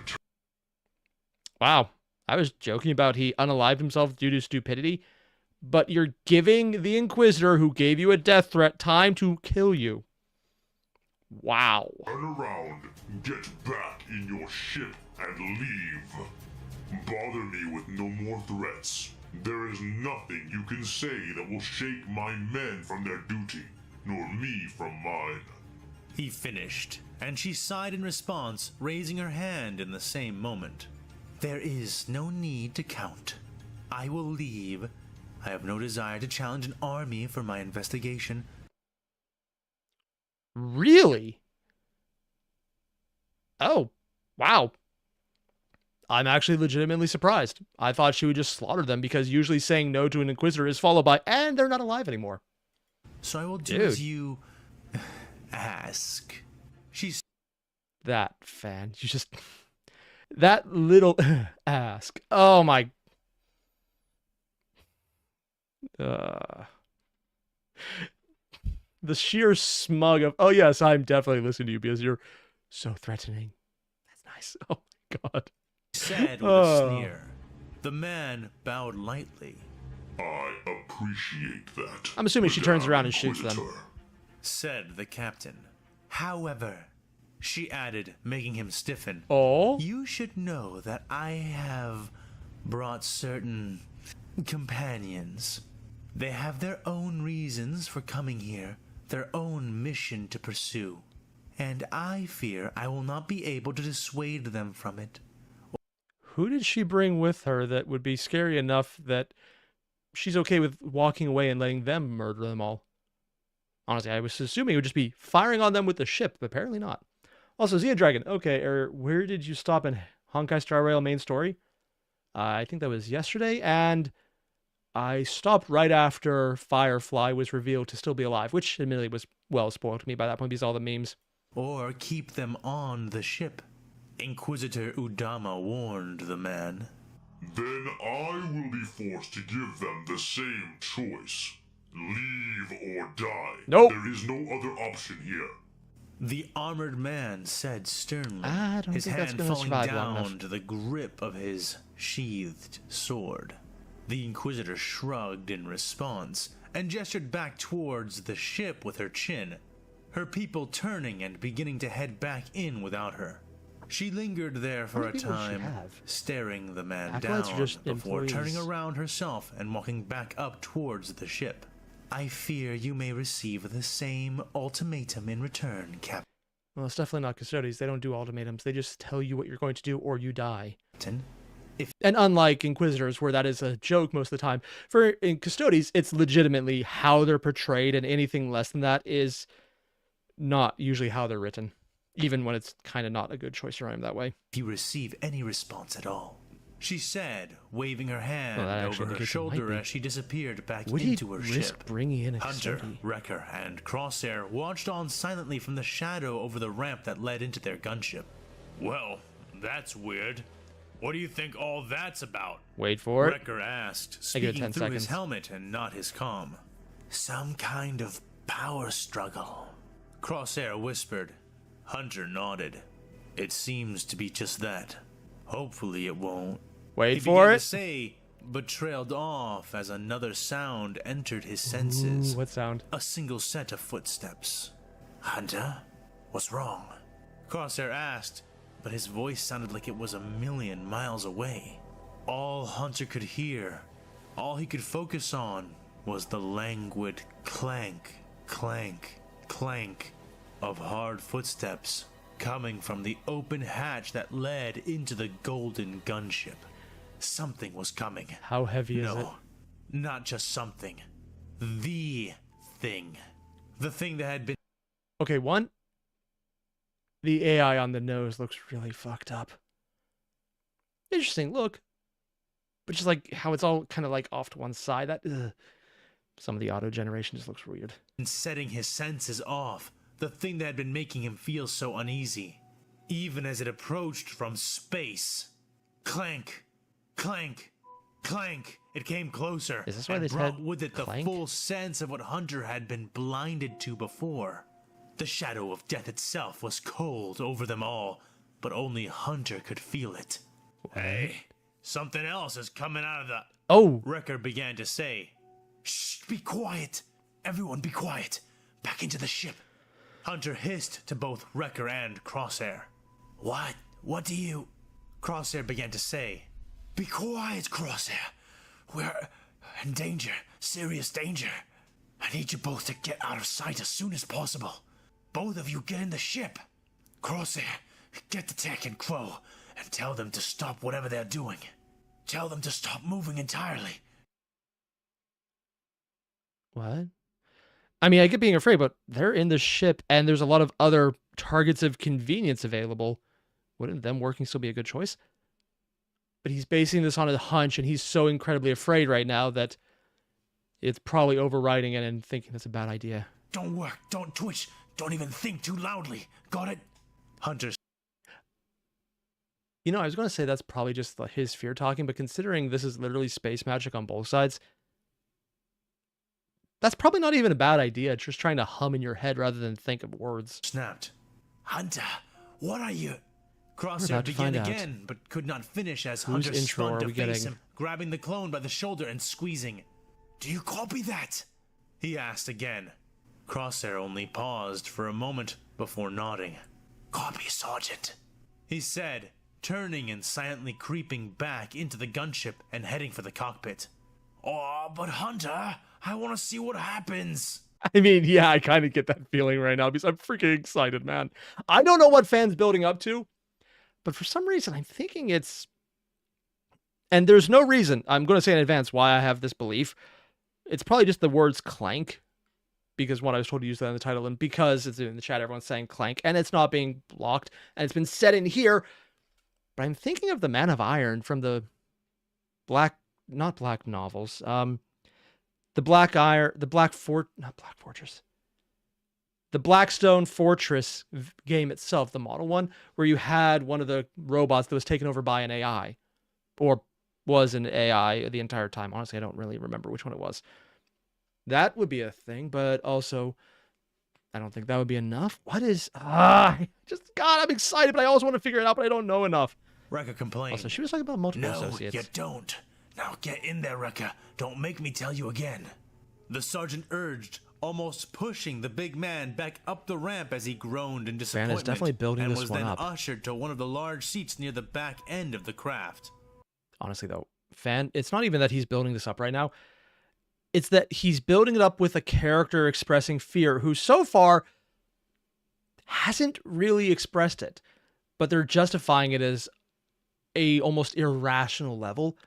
Speaker 1: Wow. I was joking about he unalived himself due to stupidity, but you're giving the Inquisitor who gave you a death threat time to kill you. Wow.
Speaker 3: turn around, get back in your ship, and leave. Bother me with no more threats. There is nothing you can say that will shake my men from their duty, nor me from mine.
Speaker 2: He finished, and she sighed in response, raising her hand in the same moment. There is no need to count. I will leave. I have no desire to challenge an army for my investigation.
Speaker 1: Really? Oh, wow. I'm actually legitimately surprised. I thought she would just slaughter them because usually saying no to an Inquisitor is followed by, and they're not alive anymore.
Speaker 2: So I will do as you ask. She's
Speaker 1: that fan. You just that little ask. Oh my. The sheer smug of, oh yes, I'm definitely listening to you because you're so threatening. That's nice. Oh my god.
Speaker 2: Said with a sneer. The man bowed lightly.
Speaker 3: I appreciate that.
Speaker 1: I'm assuming she turns around and shoots them.
Speaker 2: Said the captain. However, she added, making him stiffen.
Speaker 1: Oh?
Speaker 2: You should know that I have brought certain companions. They have their own reasons for coming here, their own mission to pursue. And I fear I will not be able to dissuade them from it.
Speaker 1: Who did she bring with her that would be scary enough that she's okay with walking away and letting them murder them all? Honestly, I was assuming it would just be firing on them with the ship, but apparently not. Also, Xenodragon, okay, where did you stop in Honkai Star Rail main story? I think that was yesterday, and I stopped right after Firefly was revealed to still be alive, which admittedly was well spoiled to me by that point because all the memes.
Speaker 2: Or keep them on the ship. Inquisitor Udama warned the man.
Speaker 3: Then I will be forced to give them the same choice. Leave or die.
Speaker 1: Nope.
Speaker 3: There is no other option here.
Speaker 2: The armored man said sternly,
Speaker 1: I don't
Speaker 2: his
Speaker 1: think that's
Speaker 2: hand
Speaker 1: gonna
Speaker 2: falling
Speaker 1: survive long
Speaker 2: down
Speaker 1: enough.
Speaker 2: to the grip of his sheathed sword. The Inquisitor shrugged in response and gestured back towards the ship with her chin, her people turning and beginning to head back in without her. She lingered there for a time, staring the man
Speaker 1: Acolytes are
Speaker 2: down
Speaker 1: just
Speaker 2: before
Speaker 1: employees.
Speaker 2: turning around herself and walking back up towards the ship. I fear you may receive the same ultimatum in return, Captain.
Speaker 1: Well, it's definitely not Custodes. They don't do ultimatums. They just tell you what you're going to do or you die. And unlike Inquisitors, where that is a joke most of the time, in Custodes, it's legitimately how they're portrayed, and anything less than that is not usually how they're written, even when it's kind of not a good choice to write them that way.
Speaker 2: If you receive any response at all, she said, waving her hand over her
Speaker 1: indicates it
Speaker 2: shoulder
Speaker 1: might be.
Speaker 2: as she disappeared back
Speaker 1: Would
Speaker 2: into
Speaker 1: he
Speaker 2: her
Speaker 1: risk
Speaker 2: ship.
Speaker 1: bringing in a
Speaker 2: Hunter,
Speaker 1: Custode?
Speaker 2: Wrecker, and Crosshair watched on silently from the shadow over the ramp that led into their gunship. Well, that's weird. What do you think all that's about?
Speaker 1: Wait for it.
Speaker 2: Wrecker asked,
Speaker 1: I give it
Speaker 2: speaking
Speaker 1: 10
Speaker 2: through his
Speaker 1: seconds.
Speaker 2: helmet and not his comm. Some kind of power struggle. Crosshair whispered. Hunter nodded. It seems to be just that. Hopefully it won't.
Speaker 1: Wait
Speaker 2: He
Speaker 1: for
Speaker 2: began
Speaker 1: it.
Speaker 2: to say, but trailed off as another sound entered his senses.
Speaker 1: Ooh, what sound?
Speaker 2: A single set of footsteps. Hunter? What's wrong? Crosshair asked, but his voice sounded like it was a million miles away. All Hunter could hear, all he could focus on, was the languid clank, clank, clank of hard footsteps coming from the open hatch that led into the golden gunship. Something was coming.
Speaker 1: How heavy is it?
Speaker 2: No, not just something. The thing. The thing that had been...
Speaker 1: Okay, one. The AI on the nose looks really fucked up. Interesting look. But just like how it's all kind of like off to one side. That some of the auto generation just looks weird.
Speaker 2: setting his senses off. The thing that had been making him feel so uneasy. Even as it approached from space. Clank. Clank. Clank. It came closer.
Speaker 1: Is this why
Speaker 2: and
Speaker 1: they
Speaker 2: brought
Speaker 1: said
Speaker 2: with it the
Speaker 1: clank?
Speaker 2: full sense of what Hunter had been blinded to before. The shadow of death itself was cold over them all, but only Hunter could feel it. Hey, something else is coming out of the...
Speaker 1: Oh,
Speaker 2: Wrecker began to say. Shh, be quiet. Everyone be quiet. Back into the ship. Hunter hissed to both Wrecker and Crosshair. What? What do you... Crosshair began to say. Be quiet, Crosshair. We're in danger. Serious danger. I need you both to get out of sight as soon as possible. Both of you get in the ship. Crosshair, get the tech and Crow and tell them to stop whatever they're doing. Tell them to stop moving entirely.
Speaker 1: what? I mean, I get being afraid, but they're in the ship and there's a lot of other targets of convenience available. Wouldn't them working still be a good choice? But he's basing this on a hunch, and he's so incredibly afraid right now that it's probably overriding it and thinking that's a bad idea.
Speaker 2: Don't work, don't twitch, don't even think too loudly. Got it? Hunter.
Speaker 1: You know, I was going to say that's probably just his fear talking, but considering this is literally space magic on both sides, that's probably not even a bad idea. Just trying to hum in your head rather than think of words.
Speaker 2: Snapped. Hunter, what are you? Crosshair
Speaker 1: about to
Speaker 2: began
Speaker 1: find out.
Speaker 2: again, but could not finish as
Speaker 1: Whose
Speaker 2: Hunter
Speaker 1: intro
Speaker 2: spun
Speaker 1: are
Speaker 2: to
Speaker 1: we
Speaker 2: face
Speaker 1: getting?
Speaker 2: him, grabbing the clone by the shoulder and squeezing. Do you copy that? He asked again. Crosshair only paused for a moment before nodding. Copy, Sergeant, he said, turning and silently creeping back into the gunship and heading for the cockpit. Oh, but Hunter, I want to see what happens.
Speaker 1: I mean, yeah, I kind of get that feeling right now because I'm freaking excited, man. I don't know what fans building up to, but for some reason I'm thinking it's... And there's no reason, I'm going to say in advance why I have this belief. It's probably just the words clank, because one, I was told to use that in the title, and because it's in the chat, everyone's saying clank, and it's not being blocked, and it's been set in here. But I'm thinking of the Man of Iron from the not Black novels, the Blackstone Fortress game itself, the model one, where you had one of the robots that was taken over by an AI, or was an AI the entire time. Honestly, I don't really remember which one it was. That would be a thing, but also, I don't think that would be enough. What is... God, I'm excited, but I also want to figure it out, but I don't know enough.
Speaker 2: Wrecker complained.
Speaker 1: Also, she was talking about multiple
Speaker 2: No,
Speaker 1: associates.
Speaker 2: you don't. Now get in there, Wrecker. Don't make me tell you again. The sergeant urged, almost pushing the big man back up the ramp as he groaned in disappointment.
Speaker 1: is definitely building
Speaker 2: and
Speaker 1: this
Speaker 2: was
Speaker 1: one
Speaker 2: then
Speaker 1: up.
Speaker 2: ushered to one of the large seats near the back end of the craft.
Speaker 1: Honestly, though, it's not even that he's building this up right now. It's that he's building it up with a character expressing fear who so far hasn't really expressed it, but they're justifying it as a almost irrational level.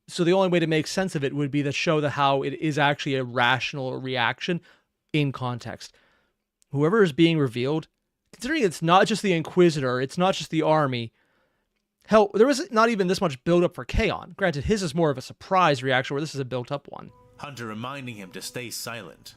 Speaker 1: So the only way to make sense of it would be to show how it is actually a rational reaction in context. Whoever is being revealed, considering it's not just the Inquisitor, it's not just the army. Hell, there was not even this much build-up for Kaon. Granted, his is more of a surprise reaction, where this is a built-up one.
Speaker 2: Hunter reminding him to stay silent.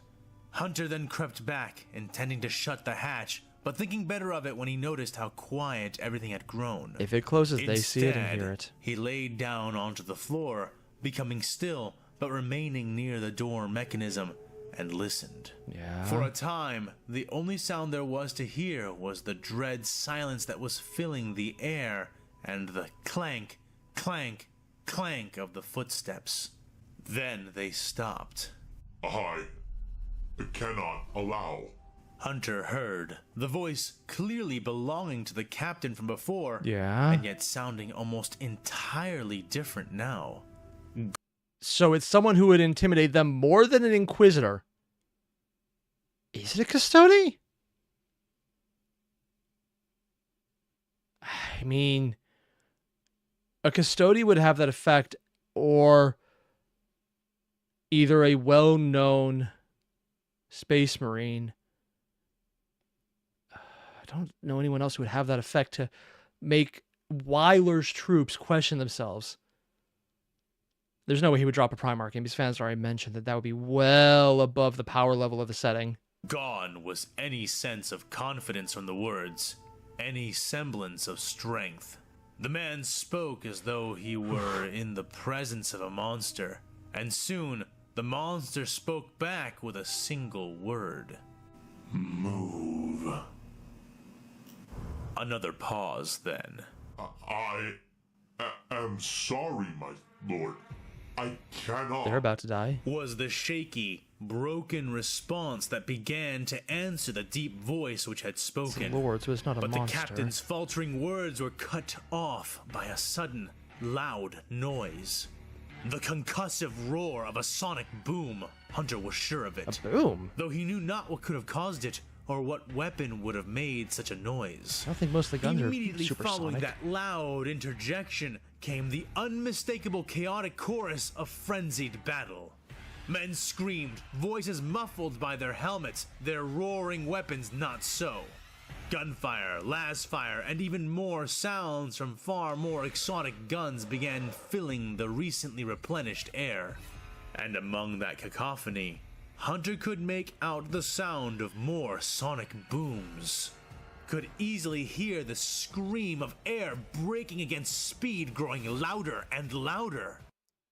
Speaker 2: Hunter then crept back, intending to shut the hatch, but thinking better of it when he noticed how quiet everything had grown.
Speaker 1: If it closes,
Speaker 2: Instead,
Speaker 1: they see it and hear it.
Speaker 2: He laid down onto the floor, becoming still, but remaining near the door mechanism, and listened.
Speaker 1: Yeah.
Speaker 2: For a time, the only sound there was to hear was the dread silence that was filling the air, and the clank, clank, clank of the footsteps. Then they stopped.
Speaker 3: I cannot allow.
Speaker 2: Hunter heard, the voice clearly belonging to the captain from before,
Speaker 1: Yeah.
Speaker 2: and yet sounding almost entirely different now.
Speaker 1: So it's someone who would intimidate them more than an Inquisitor. Is it a Custody? I mean, a Custody would have that effect, or either a well-known Space Marine. I don't know anyone else who would have that effect to make Wyler's troops question themselves. There's no way he would drop a Primarch in, because fans already mentioned that would be well above the power level of the setting.
Speaker 2: Gone was any sense of confidence from the words, any semblance of strength. The man spoke as though he were in the presence of a monster, and soon the monster spoke back with a single word.
Speaker 3: Move.
Speaker 2: Another pause then.
Speaker 3: I am sorry, my lord. I cannot.
Speaker 1: They're about to die.
Speaker 2: Was the shaky, broken response that began to answer the deep voice which had spoken.
Speaker 1: Lord, so it's not a
Speaker 2: But
Speaker 1: monster.
Speaker 2: the captain's faltering words were cut off by a sudden, loud noise. The concussive roar of a sonic boom. Hunter was sure of it.
Speaker 1: A boom?
Speaker 2: Though he knew not what could have caused it, or what weapon would have made such a noise.
Speaker 1: I don't think most of the guns are
Speaker 2: Immediately following
Speaker 1: supersonic.
Speaker 2: that loud interjection came the unmistakable chaotic chorus of frenzied battle. Men screamed, voices muffled by their helmets, their roaring weapons not so. Gunfire, lasfire, and even more sounds from far more exotic guns began filling the recently replenished air. And among that cacophony, Hunter could make out the sound of more sonic booms. Could easily hear the scream of air breaking against speed growing louder and louder.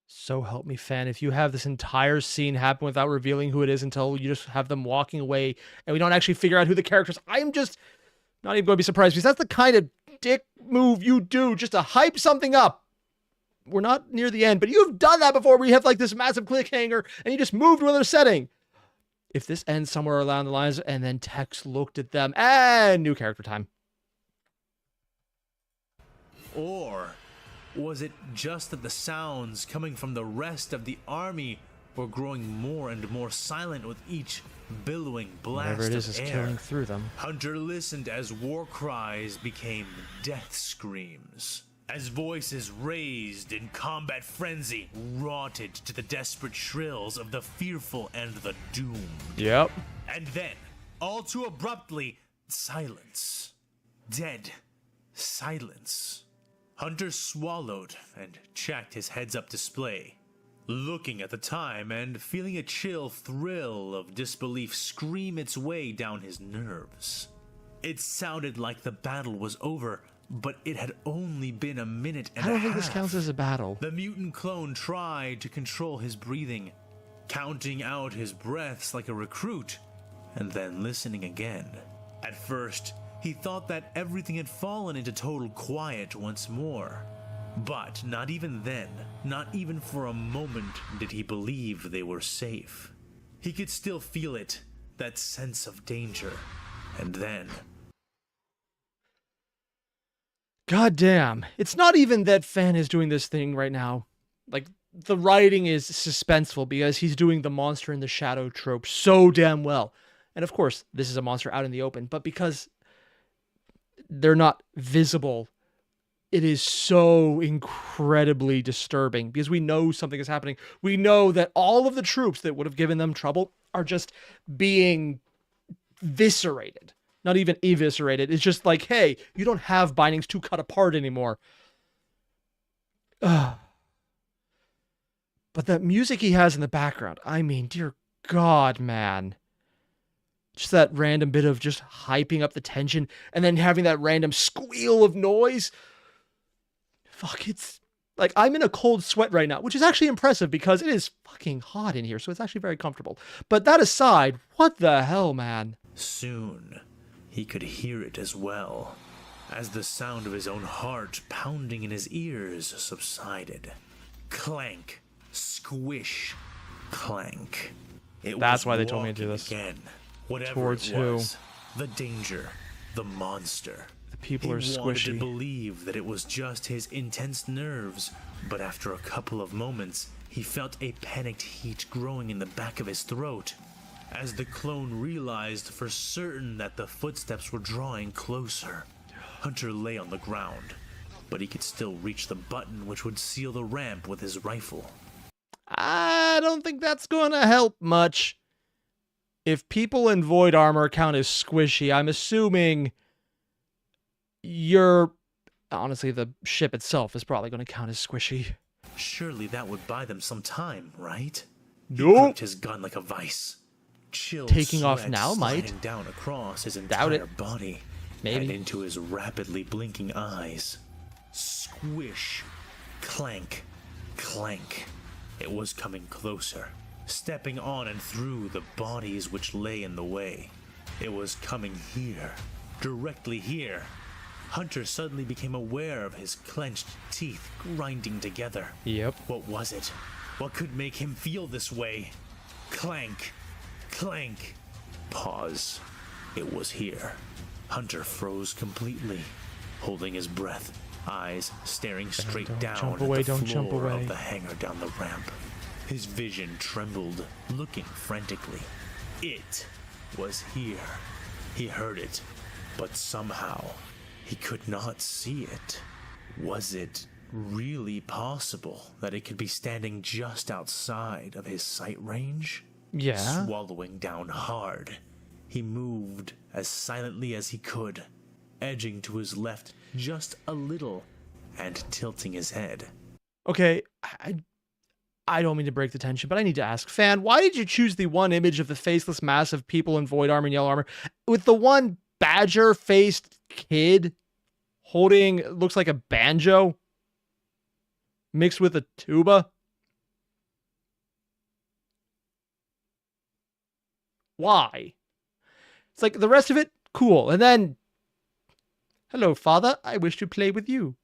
Speaker 1: So help me, fan, if you have this entire scene happen without revealing who it is until you just have them walking away and we don't actually figure out who the character is, I'm just not even going to be surprised, because that's the kind of dick move you do just to hype something up. We're not near the end, but you've done that before, where you have like this massive cliffhanger and you just moved to another setting. If this ends somewhere along the lines and then Tex looked at them and new character time.
Speaker 2: Or was it just that the sounds coming from the rest of the army were growing more and more silent with each billowing blast
Speaker 1: Whatever it is
Speaker 2: of air?
Speaker 1: killing through them.
Speaker 2: Hunter listened as war cries became death screams, as voices raised in combat frenzy rotted to the desperate shrills of the fearful and the doomed.
Speaker 1: Yep.
Speaker 2: And then, all too abruptly, silence. Dead silence. Hunter swallowed and checked his heads-up display, looking at the time and feeling a chill thrill of disbelief scream its way down his nerves. It sounded like the battle was over, but it had only been a minute and a half.
Speaker 1: I don't think this counts as a battle.
Speaker 2: The mutant clone tried to control his breathing, counting out his breaths like a recruit, and then listening again. At first, he thought that everything had fallen into total quiet once more. But not even then, not even for a moment, did he believe they were safe. He could still feel it, that sense of danger. And then...
Speaker 1: God damn. It's not even that Fan is doing this thing right now. Like, the writing is suspenseful because he's doing the monster in the shadow trope so damn well. And of course, this is a monster out in the open, but because they're not visible, it is so incredibly disturbing because we know something is happening. We know that all of the troops that would have given them trouble are just being viscerated. Not even eviscerated. It's just like, hey, you don't have bindings to cut apart anymore. Ugh. But that music he has in the background, I mean, dear God, man. Just that random bit of just hyping up the tension and then having that random squeal of noise. Fuck, it's like I'm in a cold sweat right now, which is actually impressive because it is fucking hot in here, so it's actually very comfortable. But that aside, what the hell, man?
Speaker 2: Soon, he could hear it as well, as the sound of his own heart pounding in his ears subsided. Clank, squish, clank.
Speaker 1: That's why they told me to do this.
Speaker 2: Again. Whatever
Speaker 1: Towards
Speaker 2: it was, the danger, the monster.
Speaker 1: The people are
Speaker 2: He wanted to
Speaker 1: squishy.
Speaker 2: believe that it was just his intense nerves, but after a couple of moments, he felt a panicked heat growing in the back of his throat. As the clone realized for certain that the footsteps were drawing closer, Hunter lay on the ground, but he could still reach the button which would seal the ramp with his rifle.
Speaker 1: I don't think that's going to help much. If people in void armor count as squishy, I'm assuming honestly, the ship itself is probably going to count as squishy.
Speaker 2: Surely that would buy them some time, right? He
Speaker 1: Nope.
Speaker 2: gripped his gun like a vice. Chill
Speaker 1: Taking off
Speaker 2: sweat
Speaker 1: now might.
Speaker 2: sliding down across his
Speaker 1: Doubt
Speaker 2: entire
Speaker 1: it.
Speaker 2: body
Speaker 1: Maybe.
Speaker 2: and into his rapidly blinking eyes. Squish, clank, clank. It was coming closer, stepping on and through the bodies which lay in the way. It was coming here, directly here. Hunter suddenly became aware of his clenched teeth grinding together.
Speaker 1: Yep.
Speaker 2: What was it? What could make him feel this way? Clank, clank. Pause. It was here. Hunter froze completely, holding his breath, eyes staring straight
Speaker 1: Don't
Speaker 2: down
Speaker 1: jump
Speaker 2: at
Speaker 1: away,
Speaker 2: the
Speaker 1: don't
Speaker 2: floor
Speaker 1: jump away.
Speaker 2: of the hangar down the ramp. His vision trembled, looking frantically. It was here. He heard it, but somehow he could not see it. Was it really possible that it could be standing just outside of his sight range?
Speaker 1: Yeah.
Speaker 2: Swallowing down hard, he moved as silently as he could, edging to his left just a little and tilting his head.
Speaker 1: Okay, I don't mean to break the tension, but I need to ask, fan, why did you choose the one image of the faceless mass of people in void armor and yellow armor with the one badger-faced kid holding, looks like a banjo mixed with a tuba? Why? It's like the rest of it, cool. And then, hello, father, I wish to play with you.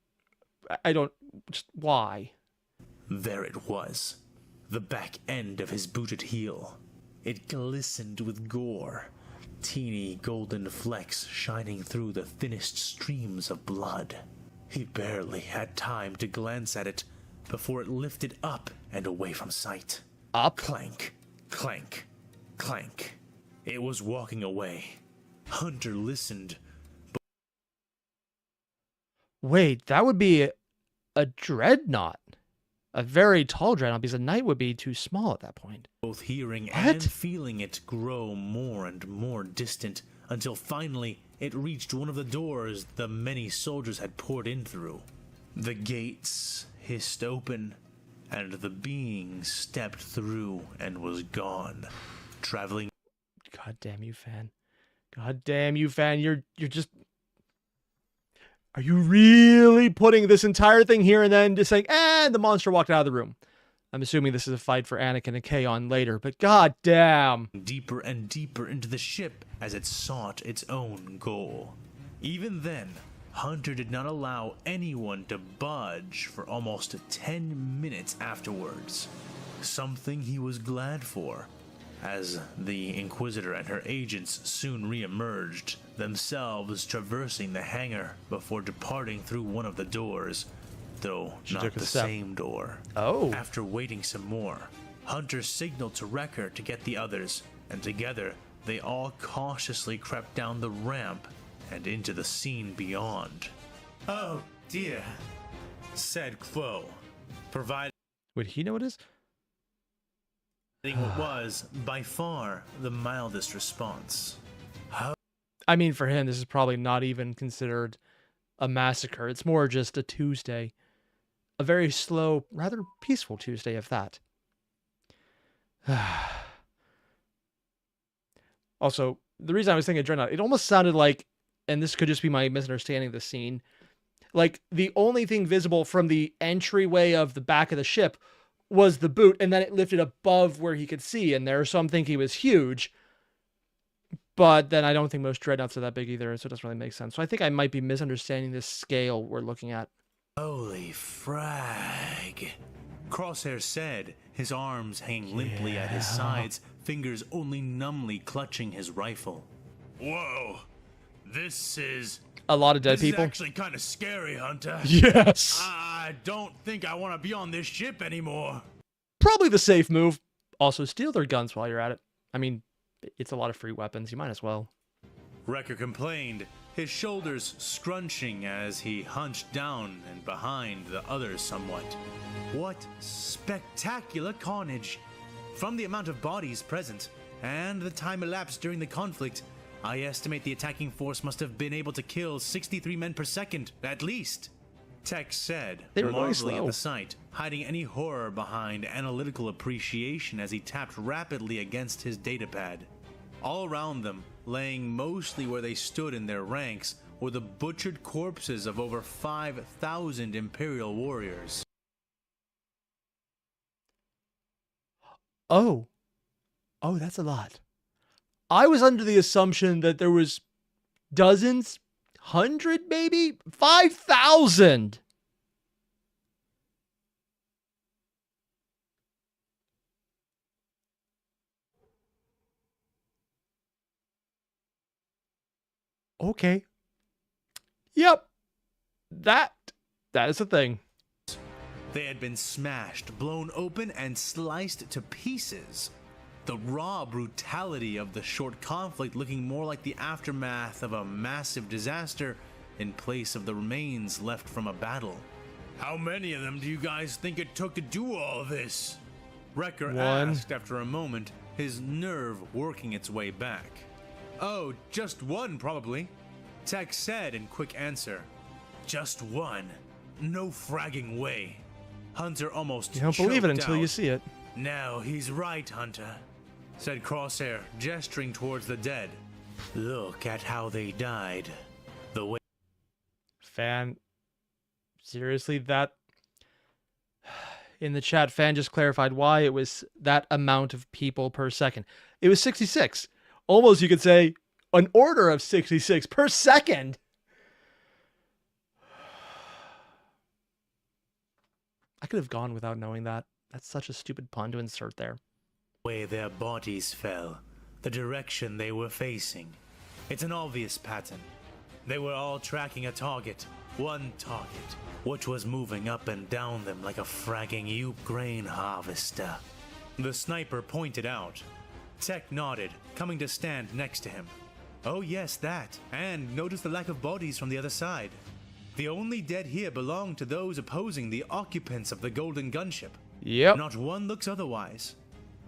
Speaker 1: I don't, just why?
Speaker 2: There it was, the back end of his booted heel. It glistened with gore, teeny golden flecks shining through the thinnest streams of blood. He barely had time to glance at it before it lifted up and away from sight.
Speaker 1: Up?
Speaker 2: Clank, clank, clank. It was walking away. Hunter listened.
Speaker 1: Wait, that would be a dreadnought. A very tall dreadnought, because a knight would be too small at that point.
Speaker 2: Both hearing
Speaker 1: What?
Speaker 2: and feeling it grow more and more distant, until finally it reached one of the doors the many soldiers had poured in through. The gates hissed open, and the being stepped through and was gone, traveling.
Speaker 1: God damn you, fan. God damn you, fan. You're just... Are you really putting this entire thing here and then just saying, and the monster walked out of the room? I'm assuming this is a fight for Anakin and Kaon later, but god damn.
Speaker 2: Deeper and deeper into the ship as it sought its own goal. Even then, Hunter did not allow anyone to budge for almost 10 minutes afterwards. Something he was glad for, as the Inquisitor and her agents soon re-emerged, themselves traversing the hangar before departing through one of the doors, though not
Speaker 1: took a
Speaker 2: the
Speaker 1: step.
Speaker 2: same door.
Speaker 1: Oh.
Speaker 2: After waiting some more, Hunter signaled to Wrecker to get the others, and together they all cautiously crept down the ramp and into the scene beyond. "Oh dear," said Quo, providing
Speaker 1: Would he know what it is?
Speaker 2: what was, by far, the mildest response.
Speaker 1: I mean, for him, this is probably not even considered a massacre. It's more just a Tuesday. A very slow, rather peaceful Tuesday, if that. Also, the reason I was thinking Dreadnought, it almost sounded like, and this could just be my misunderstanding of the scene, like the only thing visible from the entryway of the back of the ship was the boot, and then it lifted above where he could see in there, so I'm thinking it was huge. But then I don't think most Dreadnoughts are that big either, so it doesn't really make sense. So I think I might be misunderstanding this scale we're looking at.
Speaker 2: "Holy frag," Crosshair said, his arms hanging limply at his sides, fingers only numbly clutching his rifle. "Whoa, this is
Speaker 1: A lot of dead people.
Speaker 2: actually kind of scary, Hunter.
Speaker 1: Yes.
Speaker 2: I don't think I want to be on this ship anymore."
Speaker 1: Probably the safe move. Also, steal their guns while you're at it. I mean, it's a lot of free weapons. You might as well.
Speaker 2: Wrecker complained, his shoulders scrunching as he hunched down and behind the others somewhat. What spectacular carnage! From the amount of bodies present, and the time elapsed during the conflict, I estimate the attacking force must have been able to kill 63 men per second, at least. Tex said,
Speaker 1: They were very
Speaker 2: marveling at
Speaker 1: slow.
Speaker 2: the sight, hiding any horror behind analytical appreciation as he tapped rapidly against his datapad. All around them, laying mostly where they stood in their ranks, were the butchered corpses of over 5,000 Imperial warriors.
Speaker 1: Oh, that's a lot. I was under the assumption that there was dozens, 100 maybe, 5,000. Okay. Yep. That is a thing.
Speaker 2: They had been smashed, blown open, and sliced to pieces. The raw brutality of the short conflict looking more like the aftermath of a massive disaster in place of the remains left from a battle. "How many of them do you guys think it took to do all this?" Wrecker
Speaker 1: One.
Speaker 2: asked after a moment, his nerve working its way back. "Oh, just one probably," Tex said in quick answer. "Just one? No fragging way." Hunter almost
Speaker 1: You don't believe it
Speaker 2: choked
Speaker 1: until you
Speaker 2: out.
Speaker 1: see it.
Speaker 2: "No, he's right, Hunter," said Crosshair, gesturing towards the dead. "Look at how they died. The way..."
Speaker 1: Fan, seriously, that... In the chat, Fan just clarified why it was that amount of people per second. It was 66. Almost, you could say, an order of 66 per second. I could have gone without knowing that. That's such a stupid pun to insert there.
Speaker 2: way their bodies fell, the direction they were facing. It's an obvious pattern. They were all tracking a target, one target, which was moving up and down them like a fragging Yup grain harvester. The sniper pointed out. Tech nodded, coming to stand next to him. Oh yes, that, and notice the lack of bodies from the other side. The only dead here belong to those opposing the occupants of the Golden Gunship.
Speaker 1: Yep.
Speaker 2: Not one looks otherwise.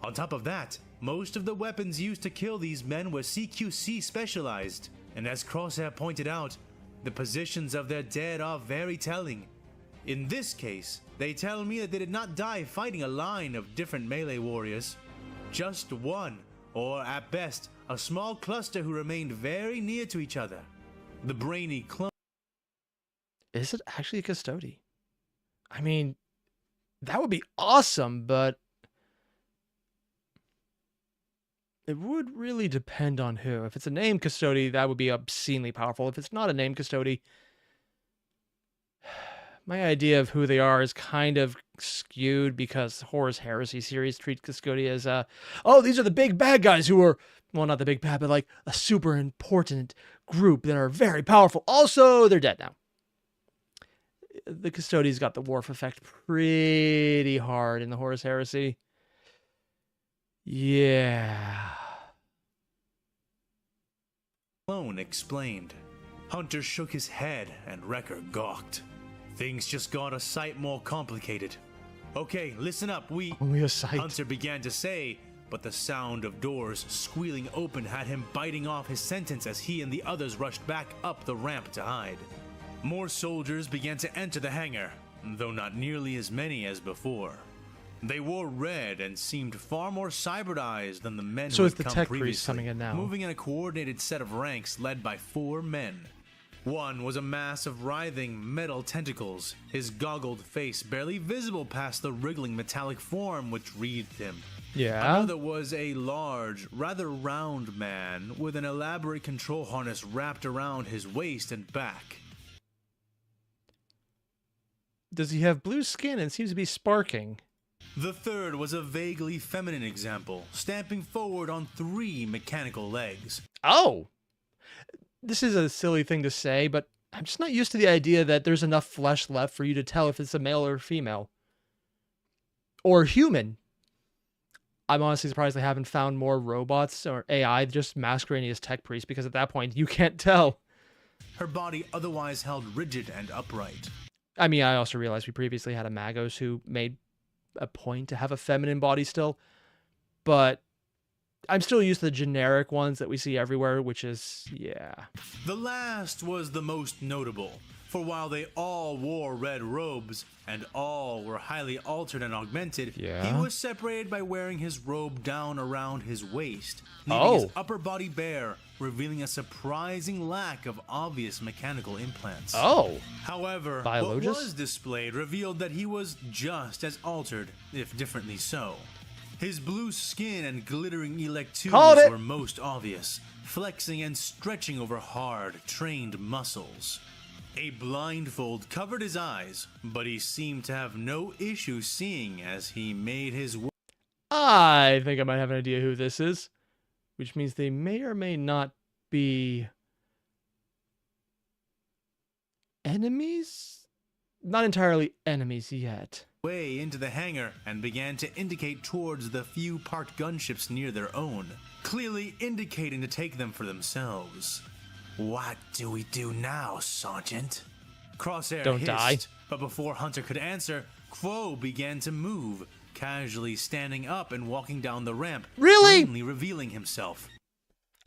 Speaker 2: On top of that, most of the weapons used to kill these men were CQC specialized, and as Crosshair pointed out, the positions of their dead are very telling. In this case, they tell me that they did not die fighting a line of different melee warriors. Just one, or at best, a small cluster who remained very near to each other. The brainy clone.
Speaker 1: Is it actually a custody? I mean, that would be awesome, but it would really depend on who. If it's a named custody, that would be obscenely powerful. If it's not a named custody, my idea of who they are is kind of skewed because Horus Heresy series treats custody as, oh, these are the big bad guys who are, well, not the big bad, but like a super important group that are very powerful. Also, they're dead now. The Custodies got the Worf effect pretty hard in the Horus Heresy. Yeah.
Speaker 2: Clone explained. Hunter shook his head and Wrecker gawked. Things just got a sight more complicated. Okay, listen up,
Speaker 1: Only a sight.
Speaker 2: Hunter began to say, but the sound of doors squealing open had him biting off his sentence as he and the others rushed back up the ramp to hide. More soldiers began to enter the hangar, though not nearly as many as before. They wore red and seemed far more cybernized than the men
Speaker 1: So
Speaker 2: who
Speaker 1: it's
Speaker 2: had
Speaker 1: the
Speaker 2: come
Speaker 1: tech
Speaker 2: previously,
Speaker 1: priest coming in now.
Speaker 2: moving in a coordinated set of ranks led by 4 men. One was a mass of writhing metal tentacles, his goggled face barely visible past the wriggling metallic form which wreathed him.
Speaker 1: Yeah.
Speaker 2: Another was a large, rather round man with an elaborate control harness wrapped around his waist and back.
Speaker 1: Does he have blue skin and seems to be sparking?
Speaker 2: The third was a vaguely feminine example, stamping forward on 3 mechanical legs.
Speaker 1: Oh! This is a silly thing to say, but I'm just not used to the idea that there's enough flesh left for you to tell if it's a male or female. Or human. I'm honestly surprised they haven't found more robots or AI just masquerading as tech priests, because at that point, you can't tell.
Speaker 2: Her body otherwise held rigid and upright.
Speaker 1: I mean, I also realized we previously had a Magos who made a point to have a feminine body still, but I'm still used to the generic ones that we see everywhere, which is, yeah.
Speaker 2: The last was the most notable, for while they all wore red robes and all were highly altered and augmented,
Speaker 1: Yeah.
Speaker 2: he was separated by wearing his robe down around his waist, leaving his upper body bare, revealing a surprising lack of obvious mechanical implants.
Speaker 1: Oh!
Speaker 2: However,
Speaker 1: Biologist?
Speaker 2: what was displayed revealed that he was just as altered, if differently so. His blue skin and glittering
Speaker 1: Called
Speaker 2: electudes
Speaker 1: it!
Speaker 2: were most obvious, flexing and stretching over hard, trained muscles. A blindfold covered his eyes, but he seemed to have no issue seeing as he made his way.
Speaker 1: I think I might have an idea who this is, which means they may or may not be enemies? Not entirely enemies yet.
Speaker 2: Way into the hangar and began to indicate towards the few parked gunships near their own, clearly indicating to take them for themselves. What do we do now, Sergeant? Crosshair
Speaker 1: Don't
Speaker 2: hissed,
Speaker 1: die.
Speaker 2: but before Hunter could answer, Quo began to move, casually standing up and walking down the ramp,
Speaker 1: Really?
Speaker 2: plainly revealing himself.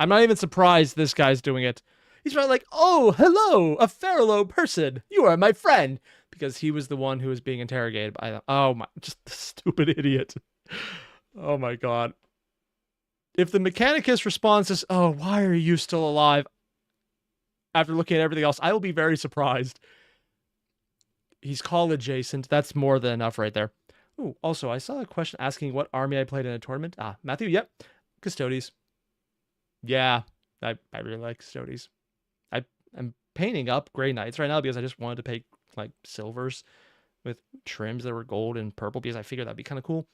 Speaker 1: I'm not even surprised this guy's doing it. He's probably like, oh, hello, a fellow person. You are my friend. Because he was the one who was being interrogated by them. Oh my, just the stupid idiot. Oh my God. If the Mechanicus responds to, oh, why are you still alive? After looking at everything else, I will be very surprised. He's called adjacent. That's more than enough right there. Ooh, also, I saw a question asking what army I played in a tournament. Ah, Matthew, yep. Custodes. Yeah, I really like Custodes. I'm painting up Grey Knights right now because I just wanted to paint like silvers with trims that were gold and purple because I figured that'd be kind of cool.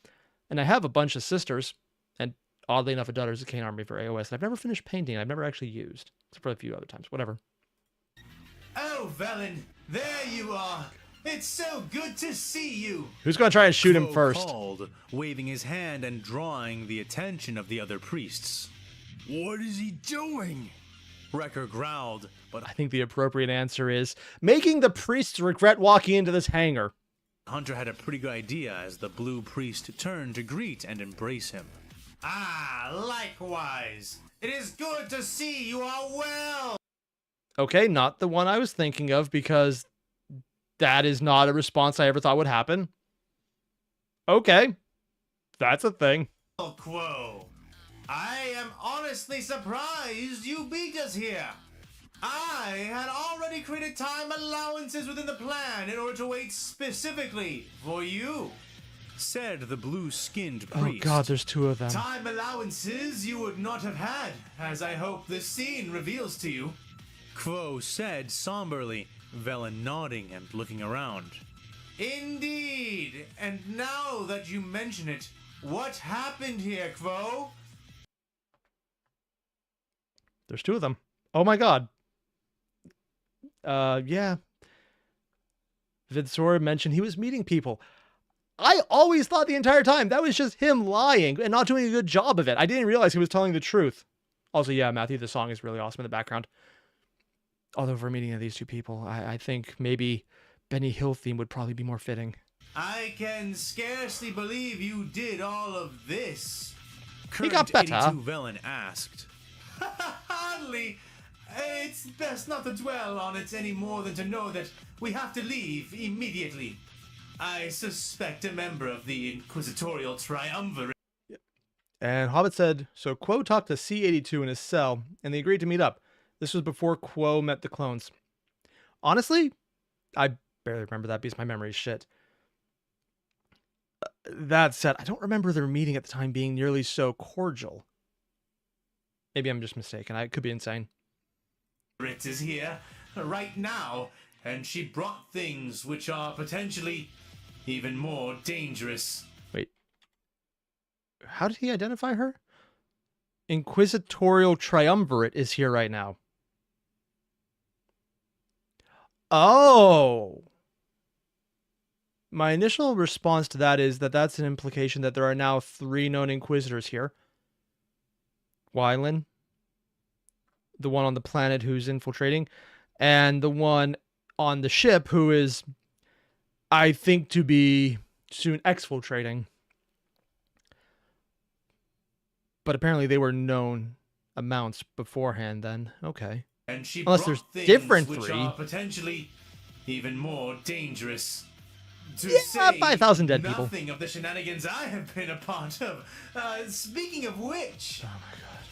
Speaker 1: And I have a bunch of sisters, and oddly enough, a daughter's a Kane army for AOS. And I've never finished painting. I've never actually used, except for a few other times. Whatever.
Speaker 2: Oh, Velen, there you are. It's so good to see you.
Speaker 1: Who's going to try and shoot him
Speaker 2: Quo
Speaker 1: first?
Speaker 2: called, waving his hand and drawing the attention of the other priests. What is he doing? Wrecker growled, but
Speaker 1: I think the appropriate answer is making the priests regret walking into this hangar.
Speaker 2: Hunter had a pretty good idea as the blue priest turned to greet and embrace him. Ah, likewise. It is good to see you are well.
Speaker 1: Okay, not the one I was thinking of because that is not a response I ever thought would happen. Okay, that's a thing.
Speaker 2: Quo. I am honestly surprised you beat us here. I had already created time allowances within the plan in order to wait specifically for you, said the blue-skinned priest.
Speaker 1: Oh God, there's two of them.
Speaker 2: Time allowances you would not have had, as I hope this scene reveals to you. Quo said somberly, Velen nodding and looking around. Indeed, and now that you mention it, what happened here, Quo?
Speaker 1: There's two of them. Oh my God. Yeah. Vidsor mentioned he was meeting people. I always thought the entire time that was just him lying and not doing a good job of it. I didn't realize he was telling the truth. Also, yeah, Matthew, the song is really awesome in the background. Although for a meeting of these two people, I think maybe Benny Hill theme would probably be more fitting.
Speaker 2: I can scarcely believe you did all of this.
Speaker 1: He got better.
Speaker 2: 82 Velen asked. Hardly. It's best not to dwell on it any more than to know that we have to leave immediately. I suspect a member of the Inquisitorial Triumvirate.
Speaker 1: And Hobbit said, so Quo talked to C-82 in his cell, and they agreed to meet up. This was before Quo met the clones. Honestly, I barely remember that because my memory is shit. That said, I don't remember their meeting at the time being nearly so cordial. Maybe I'm just mistaken. I could be insane.
Speaker 2: Ritz is here right now, and she brought things which are potentially even more dangerous.
Speaker 1: Wait. How did he identify her? Inquisitorial Triumvirate is here right now. Oh. My initial response to that is that that's an implication that there are now 3 known Inquisitors here. Wylan, the one on the planet who's infiltrating, and the one on the ship who is, I think, to be soon exfiltrating. But apparently they were known amounts beforehand then. Okay.
Speaker 2: And she
Speaker 1: Unless
Speaker 2: brought
Speaker 1: there's
Speaker 2: things
Speaker 1: different
Speaker 2: which
Speaker 1: 3.
Speaker 2: are potentially even more dangerous. To
Speaker 1: Yeah,
Speaker 2: say
Speaker 1: 5,000 dead people.
Speaker 2: nothing of the shenanigans I have been a part of. Speaking of which,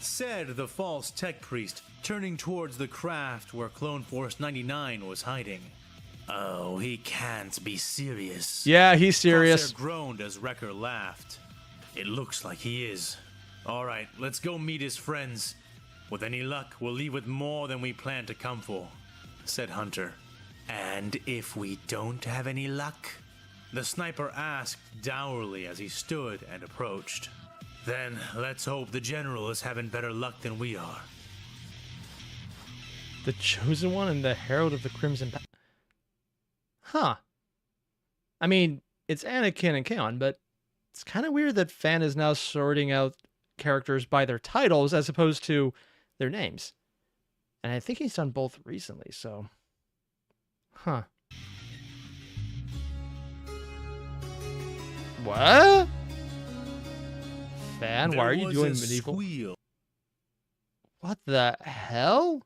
Speaker 2: said the false tech priest, turning towards the craft where Clone Force 99 was hiding. Oh, he can't be serious.
Speaker 1: Yeah, he's serious.
Speaker 2: Crosshair groaned as Wrecker laughed. It looks like he is. All right, let's go meet his friends. With any luck, we'll leave with more than we plan to come for, said Hunter. And if we don't have any luck? The sniper asked dourly as he stood and approached. Then let's hope the general is having better luck than we are.
Speaker 1: The Chosen One and the Herald of the Crimson Huh. I mean, it's Anakin and Kaon, but it's kind of weird that Fan is now sorting out characters by their titles as opposed to their names. And I think he's done both recently, so... Huh. What? Fan, why are you doing medieval?
Speaker 2: Squeal.
Speaker 1: What the hell?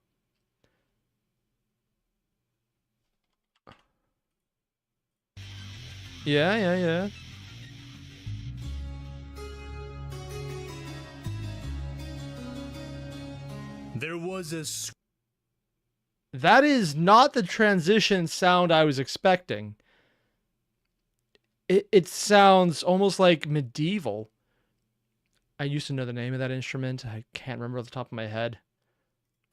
Speaker 1: Yeah.
Speaker 2: There was a
Speaker 1: That is not the transition sound I was expecting. It sounds almost like medieval. I used to know the name of that instrument. I can't remember off the top of my head.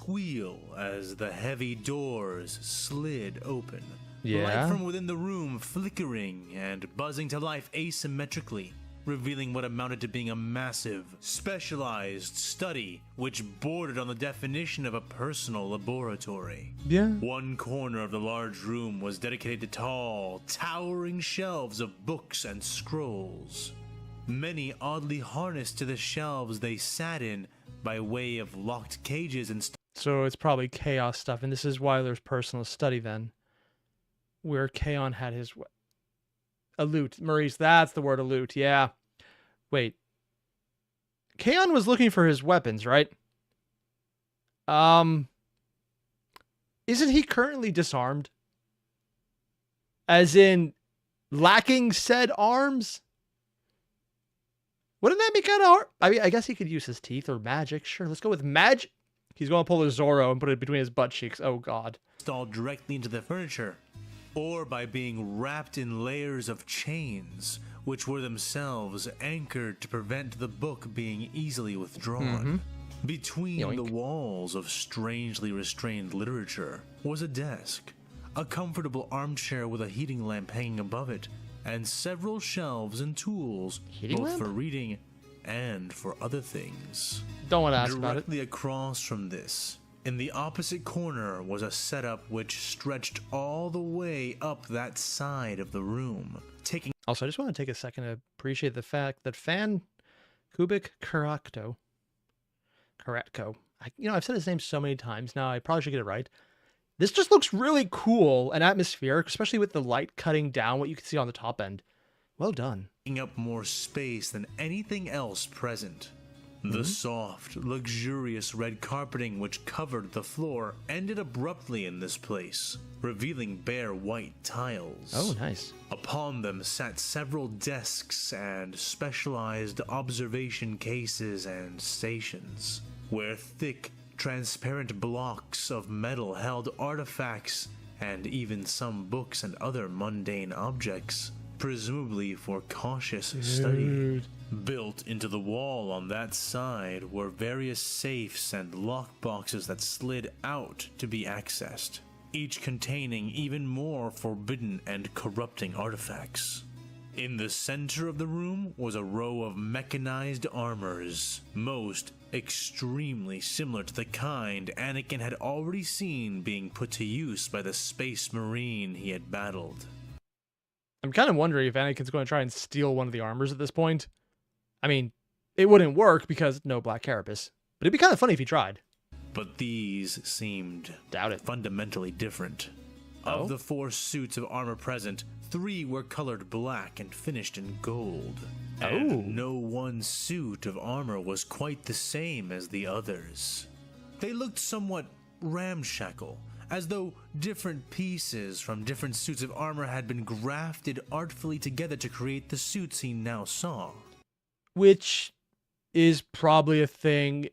Speaker 2: squeal as the heavy doors slid open.
Speaker 1: Yeah.
Speaker 2: Light from within the room flickering and buzzing to life asymmetrically, revealing what amounted to being a massive, specialized study which bordered on the definition of a personal laboratory.
Speaker 1: Yeah.
Speaker 2: One corner of the large room was dedicated to tall, towering shelves of books and scrolls. Many oddly harnessed to the shelves they sat in by way of locked cages and
Speaker 1: So it's probably chaos stuff, and this is Wyler's personal study then. Where Kaon had his... A loot. Maurice, that's the word, a loot. Yeah. Wait. Kaon was looking for his weapons, right? Isn't he currently disarmed? As in, lacking said arms? Wouldn't that be kind of hard? I mean, I guess he could use his teeth or magic. Sure, let's go with magic. He's going to pull a Zorro and put it between his butt cheeks. Oh, God.
Speaker 2: installed directly into the furniture, or by being wrapped in layers of chains, which were themselves anchored to prevent the book being easily withdrawn. Between
Speaker 1: Yoink.
Speaker 2: the walls of strangely restrained literature was a desk, a comfortable armchair with a heating lamp hanging above it, and several shelves and tools,
Speaker 1: Heating
Speaker 2: both
Speaker 1: lamp?
Speaker 2: for reading and for other things.
Speaker 1: Don't want to ask about it.
Speaker 2: Directly across from this, in the opposite corner, was a setup which stretched all the way up that side of the room, taking
Speaker 1: Also, I just want to take a second to appreciate the fact that Fan Kubik Karatko, I've said his name so many times now, I probably should get it right. This just looks really cool and atmospheric, especially with the light cutting down what you can see on the top end. Well done.
Speaker 2: Taking up more space than anything else present. The soft, luxurious red carpeting which covered the floor ended abruptly in this place, revealing bare white tiles.
Speaker 1: Oh, nice.
Speaker 2: Upon them sat several desks and specialized observation cases and stations, where thick, transparent blocks of metal held artifacts and even some books and other mundane objects, presumably for cautious study. Built into the wall on that side were various safes and lockboxes that slid out to be accessed, each containing even more forbidden and corrupting artifacts. In the center of the room was a row of mechanized armors, most extremely similar to the kind Anakin had already seen being put to use by the Space Marine he had battled.
Speaker 1: I'm kind of wondering if Anakin's going to try and steal one of the armors at this point. I mean, it wouldn't work because no black carapace, but it'd be kind of funny if he tried.
Speaker 2: But these seemed
Speaker 1: Doubt it.
Speaker 2: fundamentally different.
Speaker 1: Oh?
Speaker 2: Of the 4 suits of armor present, 3 were colored black and finished in gold. And no one suit of armor was quite the same as the others. They looked somewhat ramshackle, as though different pieces from different suits of armor had been grafted artfully together to create the suits he now saw.
Speaker 1: Which is probably a thing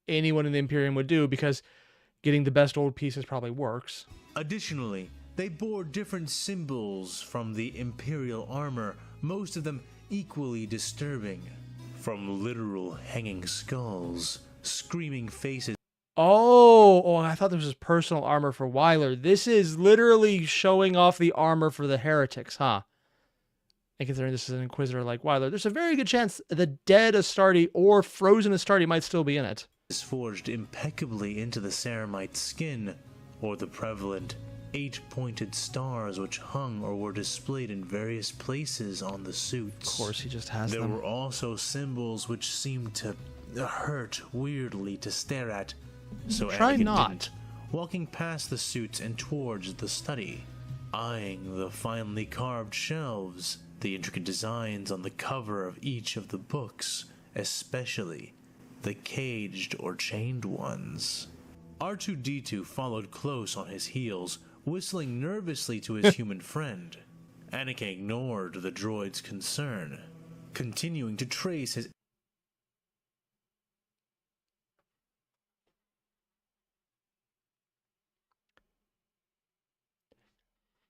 Speaker 1: anyone in the Imperium would do, because getting the best old pieces probably works.
Speaker 2: Additionally, they bore different symbols from the Imperial armor, most of them equally disturbing. From literal hanging skulls, screaming faces.
Speaker 1: Oh, I thought this was personal armor for Wyler. This is literally showing off the armor for the heretics, huh? And considering this is an Inquisitor like Wyler, there's a very good chance the dead Astartes or frozen Astartes might still be in it.
Speaker 2: Is forged impeccably into the ceramite skin, or the prevalent 8-pointed stars which hung or were displayed in various places on the suits.
Speaker 1: Of course, he just has
Speaker 2: There
Speaker 1: them.
Speaker 2: were also symbols which seemed to hurt weirdly to stare at, so
Speaker 1: Try
Speaker 2: Anakin
Speaker 1: not.
Speaker 2: didn't, walking past the suits and towards the study, eyeing the finely carved shelves, the intricate designs on the cover of each of the books, especially the caged or chained ones. R2-D2 followed close on his heels, whistling nervously to his human friend. Anakin ignored the droid's concern, continuing to trace his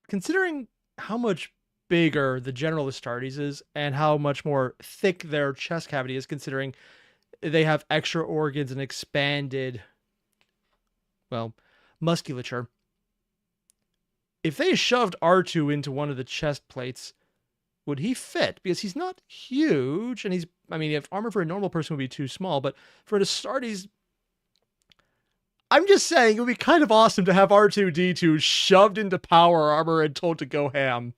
Speaker 1: Considering how much bigger the General Astartes is and how much more thick their chest cavity is, considering they have extra organs and expanded, well, musculature. If they shoved R2 into one of the chest plates, would he fit? Because he's not huge, and he's, I mean, if armor for a normal person would be too small, but for an Astartes, I'm just saying it would be kind of awesome to have R2-D2 shoved into power armor and told to go ham.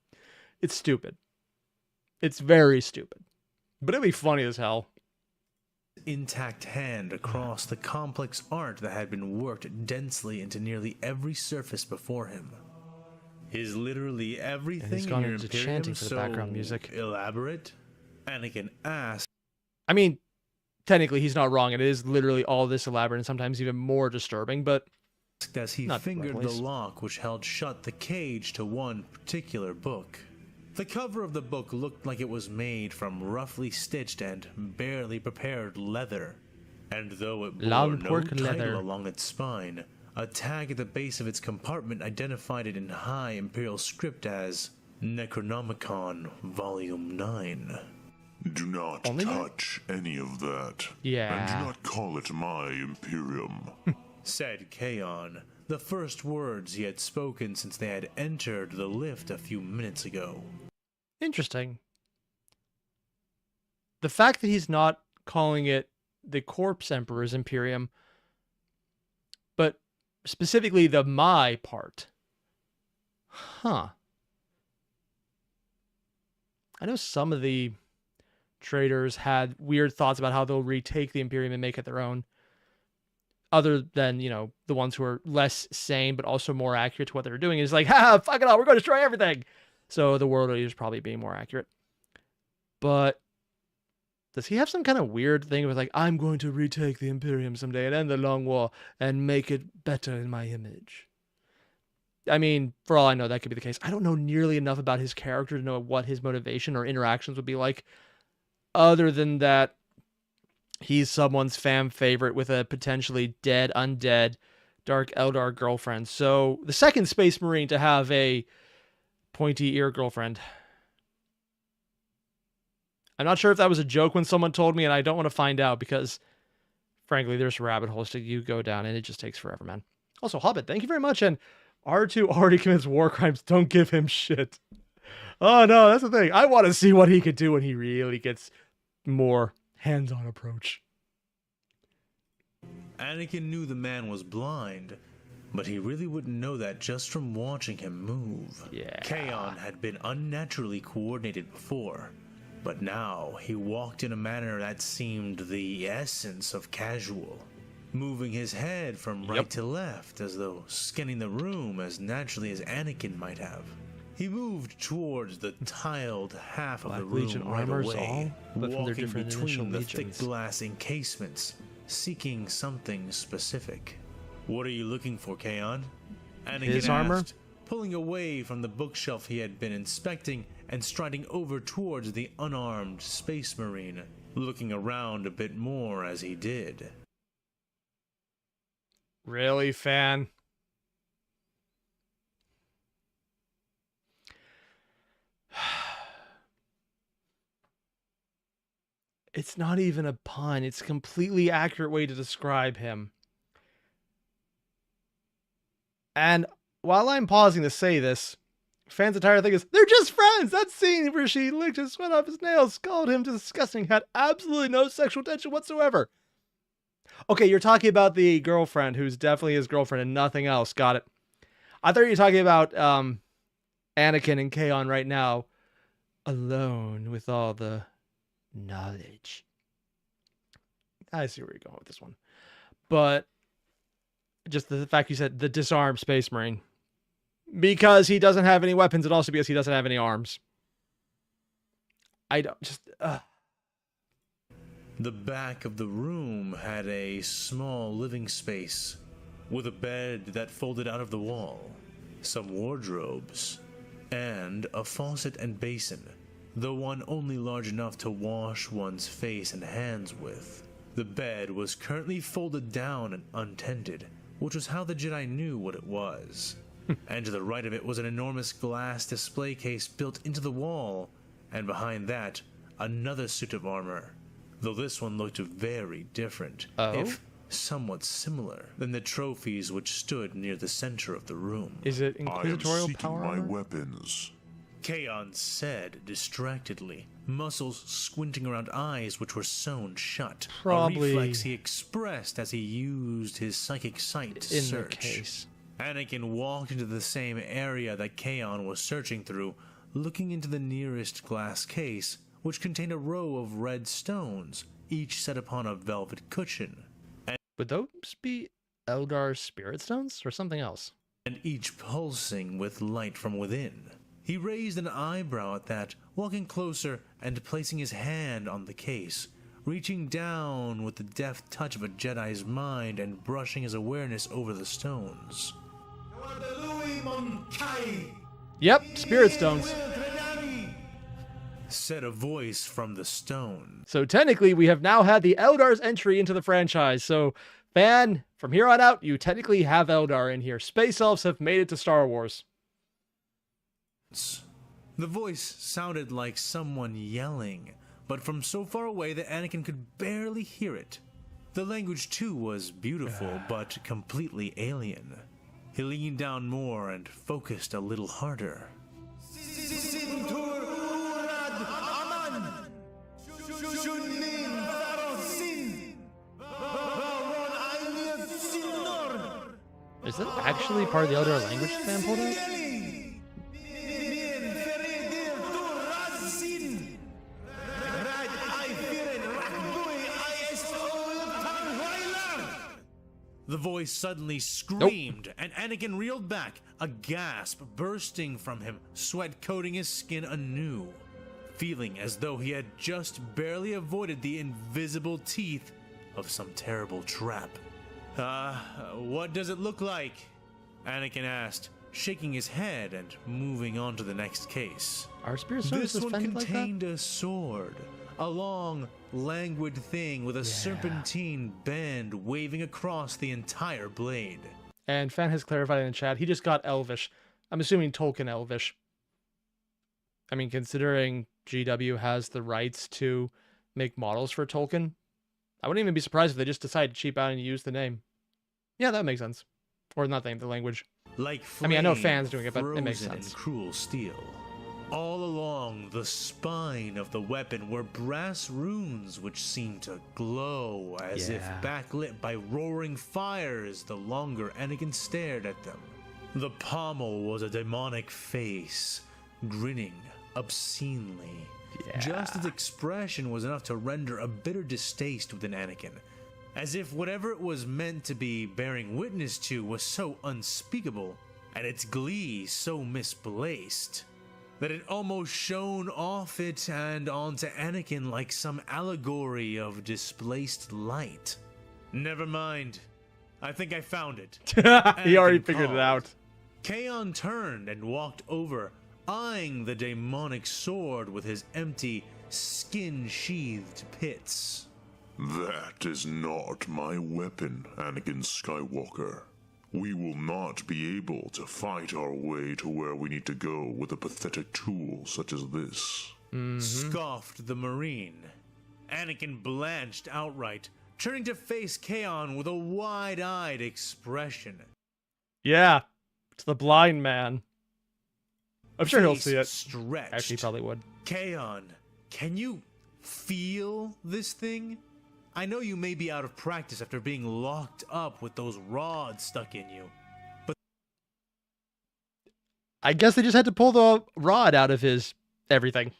Speaker 1: It's stupid. It's very stupid. But it'd be funny as hell.
Speaker 2: intact hand across the complex art that had been worked densely into nearly every surface before him. Is literally everything
Speaker 1: he's gone
Speaker 2: in your
Speaker 1: into
Speaker 2: Imperium
Speaker 1: chanting for the
Speaker 2: so
Speaker 1: background music.
Speaker 2: elaborate? Anakin asked.
Speaker 1: I mean, technically he's not wrong. It is literally all this elaborate and sometimes even more disturbing, but
Speaker 2: As he
Speaker 1: not
Speaker 2: fingered the
Speaker 1: place.
Speaker 2: lock which held shut the cage to one particular book. The cover of the book looked like it was made from roughly stitched and barely prepared leather, and though it bore
Speaker 1: Long
Speaker 2: no
Speaker 1: pork
Speaker 2: title
Speaker 1: leather.
Speaker 2: along its spine, a tag at the base of its compartment identified it in high Imperial script as Necronomicon Volume 9.
Speaker 3: Do not
Speaker 1: Only
Speaker 3: touch any of that.
Speaker 1: Yeah.
Speaker 3: And do not call it my Imperium.
Speaker 2: Said Kaon, the first words he had spoken since they had entered the lift a few minutes ago.
Speaker 1: interesting. The fact that he's not calling it the Corpse Emperor's Imperium, but specifically the my part. Huh. I know some of the traders had weird thoughts about how they'll retake the Imperium and make it their own. other than, you know, the ones who are less sane but also more accurate to what they're doing, is like, ha, fuck it all, we're going to destroy everything. So the world leader is probably being more accurate. But does he have some kind of weird thing with like, I'm going to retake the Imperium someday and end the Long War and make it better in my image? I mean, for all I know, that could be the case. I don't know nearly enough about his character to know what his motivation or interactions would be like, other than that he's someone's fan favorite with a potentially dead, undead, Dark Eldar girlfriend. So the second Space Marine to have a pointy ear girlfriend. I'm not sure if that was a joke when someone told me, and I don't want to find out because, frankly, there's rabbit holes to you go down, and it just takes forever, man. Also, Hobbit, thank you very much, and R2 already commits war crimes. Don't give him shit. Oh, no, that's the thing. I want to see what he could do when he really gets more hands-on approach.
Speaker 2: Anakin knew the man was blind, but he really wouldn't know that just from watching him move.
Speaker 1: Yeah.
Speaker 2: Kaon had been unnaturally coordinated before, but now he walked in a manner that seemed the essence of casual, moving his head from right to left as though scanning the room as naturally as Anakin might have. He moved towards the tiled half of the room
Speaker 1: Legion
Speaker 2: right
Speaker 1: armors
Speaker 2: away,
Speaker 1: all, but from their
Speaker 2: walking
Speaker 1: different initial
Speaker 2: between the thick
Speaker 1: legions.
Speaker 2: glass encasements, seeking something specific. What are you looking for, Kaon? Anakin
Speaker 1: His armor?
Speaker 2: asked, pulling away from the bookshelf he had been inspecting and striding over towards the unarmed Space Marine, looking around a bit more as he did.
Speaker 1: Really, fan? It's not even a pun. It's a completely accurate way to describe him. And while I'm pausing to say this, fans' entire thing is, they're just friends! That scene where she licked his sweat off his nails, called him disgusting, had absolutely no sexual tension whatsoever. Okay, you're talking about the girlfriend, who's definitely his girlfriend and nothing else. Got it. I thought you were talking about Anakin and Kaon right now, alone with all the knowledge. I see where you're going with this one. But just the fact you said the disarmed Space Marine. Because he doesn't have any weapons, and also because he doesn't have any arms. I don't just...
Speaker 2: The back of the room had a small living space, with a bed that folded out of the wall, some wardrobes, and a faucet and basin, though one only large enough to wash one's face and hands with. The bed was currently folded down and untended, which was how the Jedi knew what it was. And to the right of it was an enormous glass display case built into the wall, and behind that, another suit of armor, though this one looked very different, if somewhat similar, than the trophies which stood near the center of the room.
Speaker 1: Is it
Speaker 3: I am
Speaker 1: Inquisitorial
Speaker 3: seeking
Speaker 1: power
Speaker 3: my
Speaker 1: armor?
Speaker 3: weapons.
Speaker 2: Kaon said distractedly, muscles squinting around eyes which were sewn shut.
Speaker 1: Probably
Speaker 2: A reflex he expressed as he used his psychic sight to
Speaker 1: in
Speaker 2: search.
Speaker 1: the case.
Speaker 2: Anakin walked into the same area that Kaon was searching through, looking into the nearest glass case, which contained a row of red stones, each set upon a velvet cushion,
Speaker 1: Would those be Eldar's spirit stones or something else?
Speaker 2: and each pulsing with light from within. He raised an eyebrow at that, walking closer and placing his hand on the case, reaching down with the deft touch of a Jedi's mind and brushing his awareness over the stones.
Speaker 1: Yep, spirit stones.
Speaker 2: Said a voice from the stone.
Speaker 1: So technically, we have now had the Eldar's entry into the franchise. So, fan, from here on out, you technically have Eldar in here. Space elves have made it to Star Wars.
Speaker 2: The voice sounded like someone yelling, but from so far away that Anakin could barely hear it. The language too was beautiful, but completely alien. He leaned down more and focused a little harder.
Speaker 1: Is that actually part of the Eldar language fan pulled out?
Speaker 2: The voice suddenly screamed, and Anakin reeled back, a gasp bursting from him, sweat coating his skin anew, feeling as though he had just barely avoided the invisible teeth of some terrible trap. What does it look like? Anakin asked, shaking his head and moving on to the next case.
Speaker 1: Our spirit service
Speaker 2: This one
Speaker 1: suspended
Speaker 2: contained a sword, a long, languid thing with a serpentine bend waving across the entire blade.
Speaker 1: And Fan has clarified in the chat, he just got Elvish. I'm assuming Tolkien Elvish. I mean, considering GW has the rights to make models for Tolkien, I wouldn't even be surprised if they just decided to cheap out and use the name. Yeah, that makes sense. Or not the name, the language.
Speaker 2: Like
Speaker 1: I mean, I know fans doing it, but it makes
Speaker 2: frozen
Speaker 1: sense.
Speaker 2: in cruel steel. All along the spine of the weapon were brass runes which seemed to glow as if backlit by roaring fires the longer Anakin stared at them. The pommel was a demonic face, grinning obscenely. Just its expression was enough to render a bitter distaste within Anakin, as if whatever it was meant to be bearing witness to was so unspeakable, and its glee so misplaced, that it almost shone off it and onto Anakin like some allegory of displaced light. Never mind. I think I found it.
Speaker 1: He already
Speaker 2: Anakin
Speaker 1: figured it out.
Speaker 2: Kaon turned and walked over, eyeing the demonic sword with his empty, skin-sheathed pits.
Speaker 3: That is not my weapon, Anakin Skywalker. We will not be able to fight our way to where we need to go with a pathetic tool such as this.
Speaker 2: Scoffed the Marine. Anakin blanched outright, turning to face Kaon with a wide-eyed expression.
Speaker 1: Yeah, it's the blind man. I'm sure he'll
Speaker 2: Face
Speaker 1: see it.
Speaker 2: Stretched.
Speaker 1: Actually, he probably would.
Speaker 2: Kaon, can you feel this thing? I know you may be out of practice after being locked up with those rods stuck in you, but
Speaker 1: I guess they just had to pull the rod out of his everything.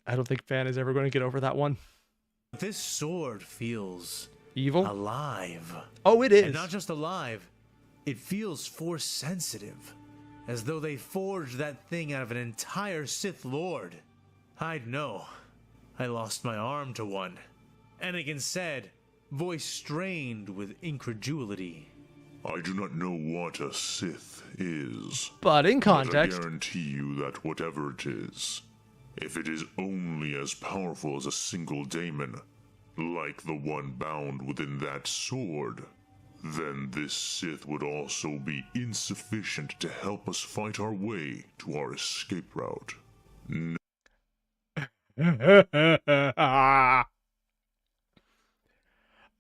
Speaker 1: I don't think Fan is ever going to get over that one.
Speaker 2: this sword feels
Speaker 1: Evil?
Speaker 2: alive.
Speaker 1: Oh, it is.
Speaker 2: And not just alive, it feels force sensitive, as though they forged that thing out of an entire Sith Lord. I'd know. I lost my arm to one. Anakin said, voice strained with incredulity.
Speaker 3: I do not know what a Sith is.
Speaker 1: But in
Speaker 3: But I
Speaker 1: context,
Speaker 3: guarantee you that whatever it is, if it is only as powerful as a single daemon, like the one bound within that sword, then this Sith would also be insufficient to help us fight our way to our escape route.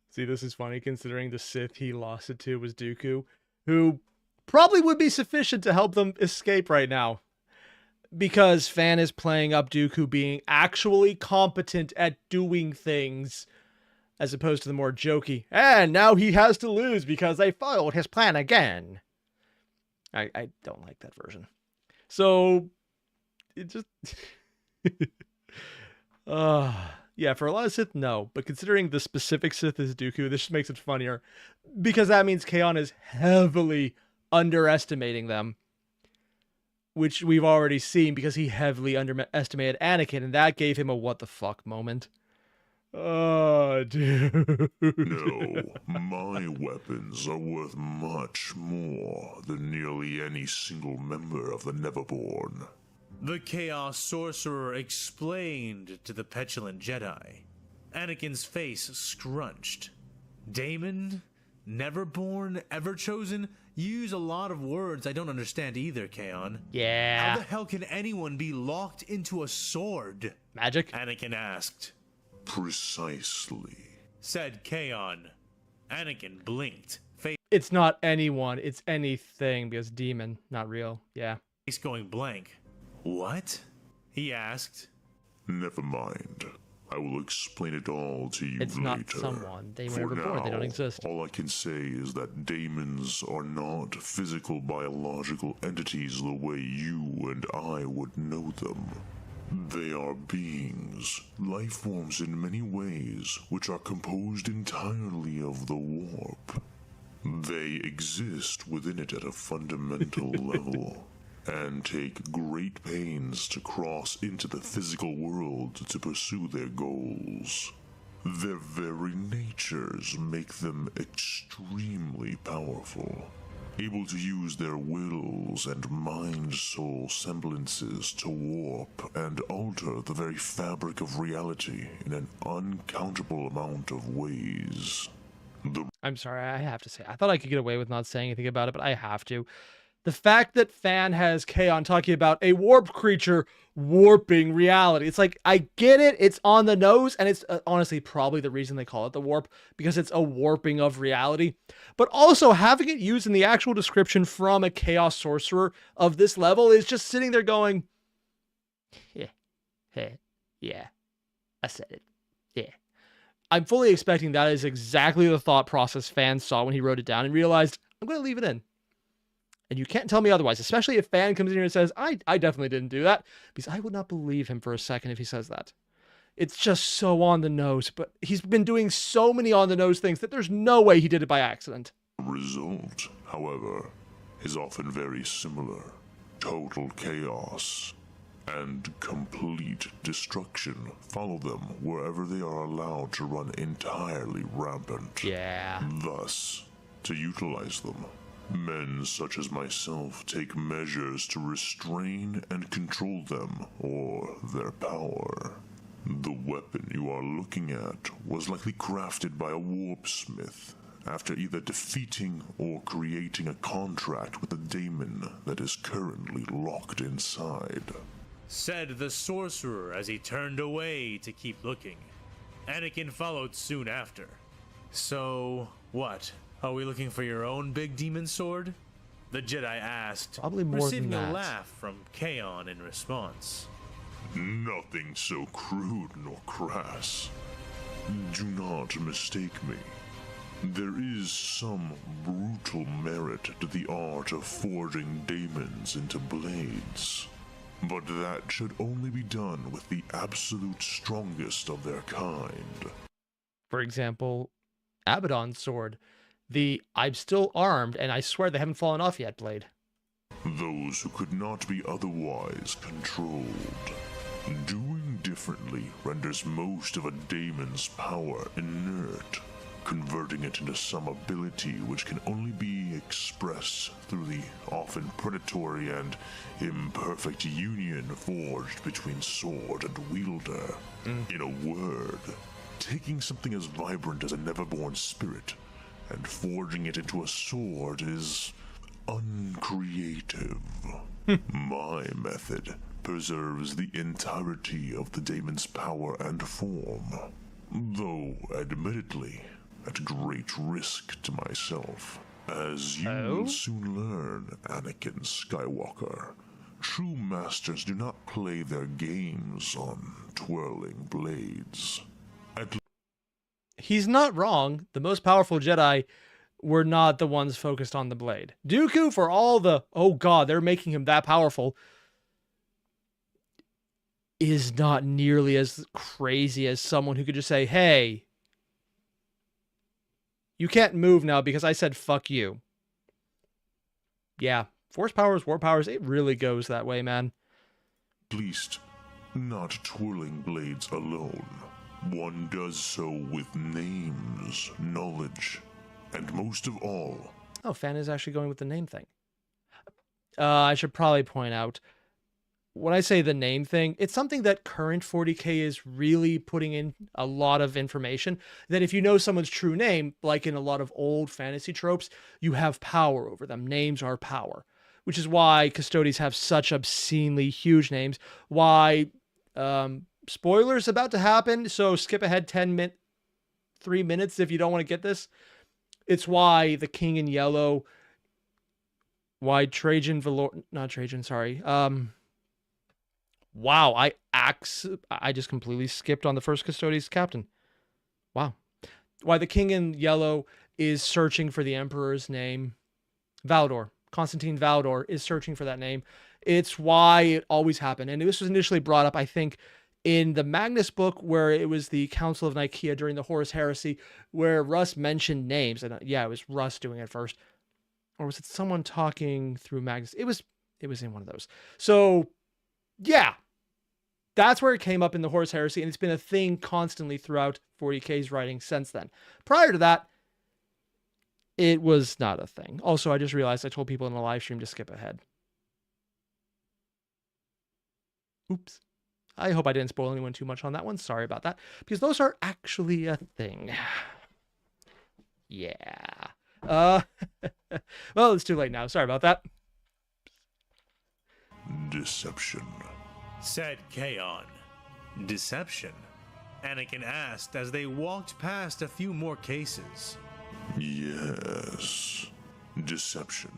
Speaker 1: see, this is funny considering the Sith he lost it to was Dooku, who probably would be sufficient to help them escape right now. Because Fan is playing up Dooku being actually competent at doing things, as opposed to the more jokey, and now he has to lose because they foiled his plan again. I don't like that version. So, it just... yeah, for a lot of Sith, no. But considering the specific Sith is Dooku, this just makes it funnier. Because that means Kaon is heavily underestimating them. Which we've already seen because he heavily underestimated Anakin, and that gave him a what the fuck moment. Oh, dude.
Speaker 3: No, my weapons are worth much more than nearly any single member of the Neverborn.
Speaker 2: The Chaos Sorcerer explained to the petulant Jedi. Anakin's face scrunched. Daemon? Neverborn? Everchosen? You use a lot of words I don't understand either, Kaon.
Speaker 1: Yeah.
Speaker 2: How the hell can anyone be locked into a sword?
Speaker 1: Magic?
Speaker 2: Anakin asked.
Speaker 3: Precisely.
Speaker 2: Said Kaon. Anakin blinked, face
Speaker 1: It's not anyone, it's anything, because demon, not real. Yeah.
Speaker 2: going blank. What? He asked.
Speaker 3: Never mind. I will explain it all to you
Speaker 1: It's
Speaker 3: later.
Speaker 1: not someone. They were
Speaker 3: For
Speaker 1: before,
Speaker 3: now,
Speaker 1: they don't exist.
Speaker 3: all I can say is that daemons are not physical biological entities the way you and I would know them. They are beings, life forms in many ways, which are composed entirely of the warp. They exist within it at a fundamental level, and take great pains to cross into the physical world to pursue their goals. Their very natures make them extremely powerful, able to use their wills and mind-soul semblances to warp and alter the very fabric of reality in an uncountable amount of ways.
Speaker 1: I'm sorry, I have to say, I thought I could get away with not saying anything about it, but I have to. The fact that Fan has Kaon talking about a warped creature warping reality. It's like, I get it, it's on the nose, and it's honestly probably the reason they call it the warp, because it's a warping of reality. But also having it used in the actual description from a chaos sorcerer of this level is just sitting there going, yeah, I said it, yeah. I'm fully expecting that is exactly the thought process Fan saw when he wrote it down and realized, I'm going to leave it in. And you can't tell me otherwise, especially if Fan comes in here and says, I definitely didn't do that, because I would not believe him for a second if he says that. It's just so on the nose, but he's been doing so many on the nose things that there's no way he did it by accident.
Speaker 3: The result, however, is often very similar. Total chaos and complete destruction follow them wherever they are allowed to run entirely rampant.
Speaker 1: Yeah.
Speaker 3: Thus, to utilize them, men such as myself take measures to restrain and control them or their power. The weapon you are looking at was likely crafted by a warpsmith after either defeating or creating a contract with a daemon that is currently locked inside.
Speaker 2: Said the sorcerer as he turned away to keep looking. Anakin followed soon after. So, what? Are we looking for your own big demon sword? The Jedi asked,
Speaker 1: probably more
Speaker 2: receiving
Speaker 1: than that.
Speaker 2: a laugh from Kaon in response.
Speaker 3: Nothing so crude nor crass. Do not mistake me. There is some brutal merit to the art of forging daemons into blades, but that should only be done with the absolute strongest of their kind.
Speaker 1: For example, Abaddon's sword. The I'm still armed and I swear they haven't fallen off yet blade.
Speaker 3: Those who could not be otherwise controlled. Doing differently renders most of a daemon's power inert, converting it into some ability which can only be expressed through the often predatory and imperfect union forged between sword and wielder. In a word, taking something as vibrant as a never-born spirit and forging it into a sword is uncreative. My method preserves the entirety of the daemon's power and form, though admittedly at great risk to myself. As you will soon learn, Anakin Skywalker, true masters do not play their games on twirling blades.
Speaker 1: He's not wrong. The most powerful Jedi were not the ones focused on the blade. Dooku, for all the, oh god, they're making him that powerful, is not nearly as crazy as someone who could just say, hey, you can't move now because I said fuck you. Yeah, force powers, war powers, it really goes that way, man.
Speaker 3: At least, not twirling blades alone. One does so with names, knowledge, and most of all...
Speaker 1: Oh, Fan is actually going with the name thing. I should probably point out, when I say the name thing, it's something that current 40k is really putting in a lot of information, that if you know someone's true name, like in a lot of old fantasy tropes, you have power over them. Names are power, which is why Custodies have such obscenely huge names, why... spoilers about to happen, so skip ahead 3 minutes if you don't want to get this. It's why the King in Yellow, why Trajan not Trajan, sorry. Wow, I just completely skipped on the first Custodies captain. Wow. Why the King in Yellow is searching for the Emperor's name. Valador. Constantine Valdor, is searching for that name. It's why it always happened. And this was initially brought up, I think, in the Magnus book, where it was the Council of Nicaea during the Horus Heresy, where Russ mentioned names. And yeah, it was Russ doing it first. Or was it someone talking through Magnus? It was in one of those. So, yeah. That's where it came up in the Horus Heresy, and it's been a thing constantly throughout 40K's writing since then. Prior to that, it was not a thing. Also, I just realized I told people in a live stream to skip ahead. Oops. I hope I didn't spoil anyone too much on that one. Sorry about that. Because those are actually a thing. Yeah. Well, it's too late now. Sorry about that.
Speaker 3: Deception,
Speaker 2: said Kaon. Deception? Anakin asked as they walked past a few more cases.
Speaker 3: Yes, deception.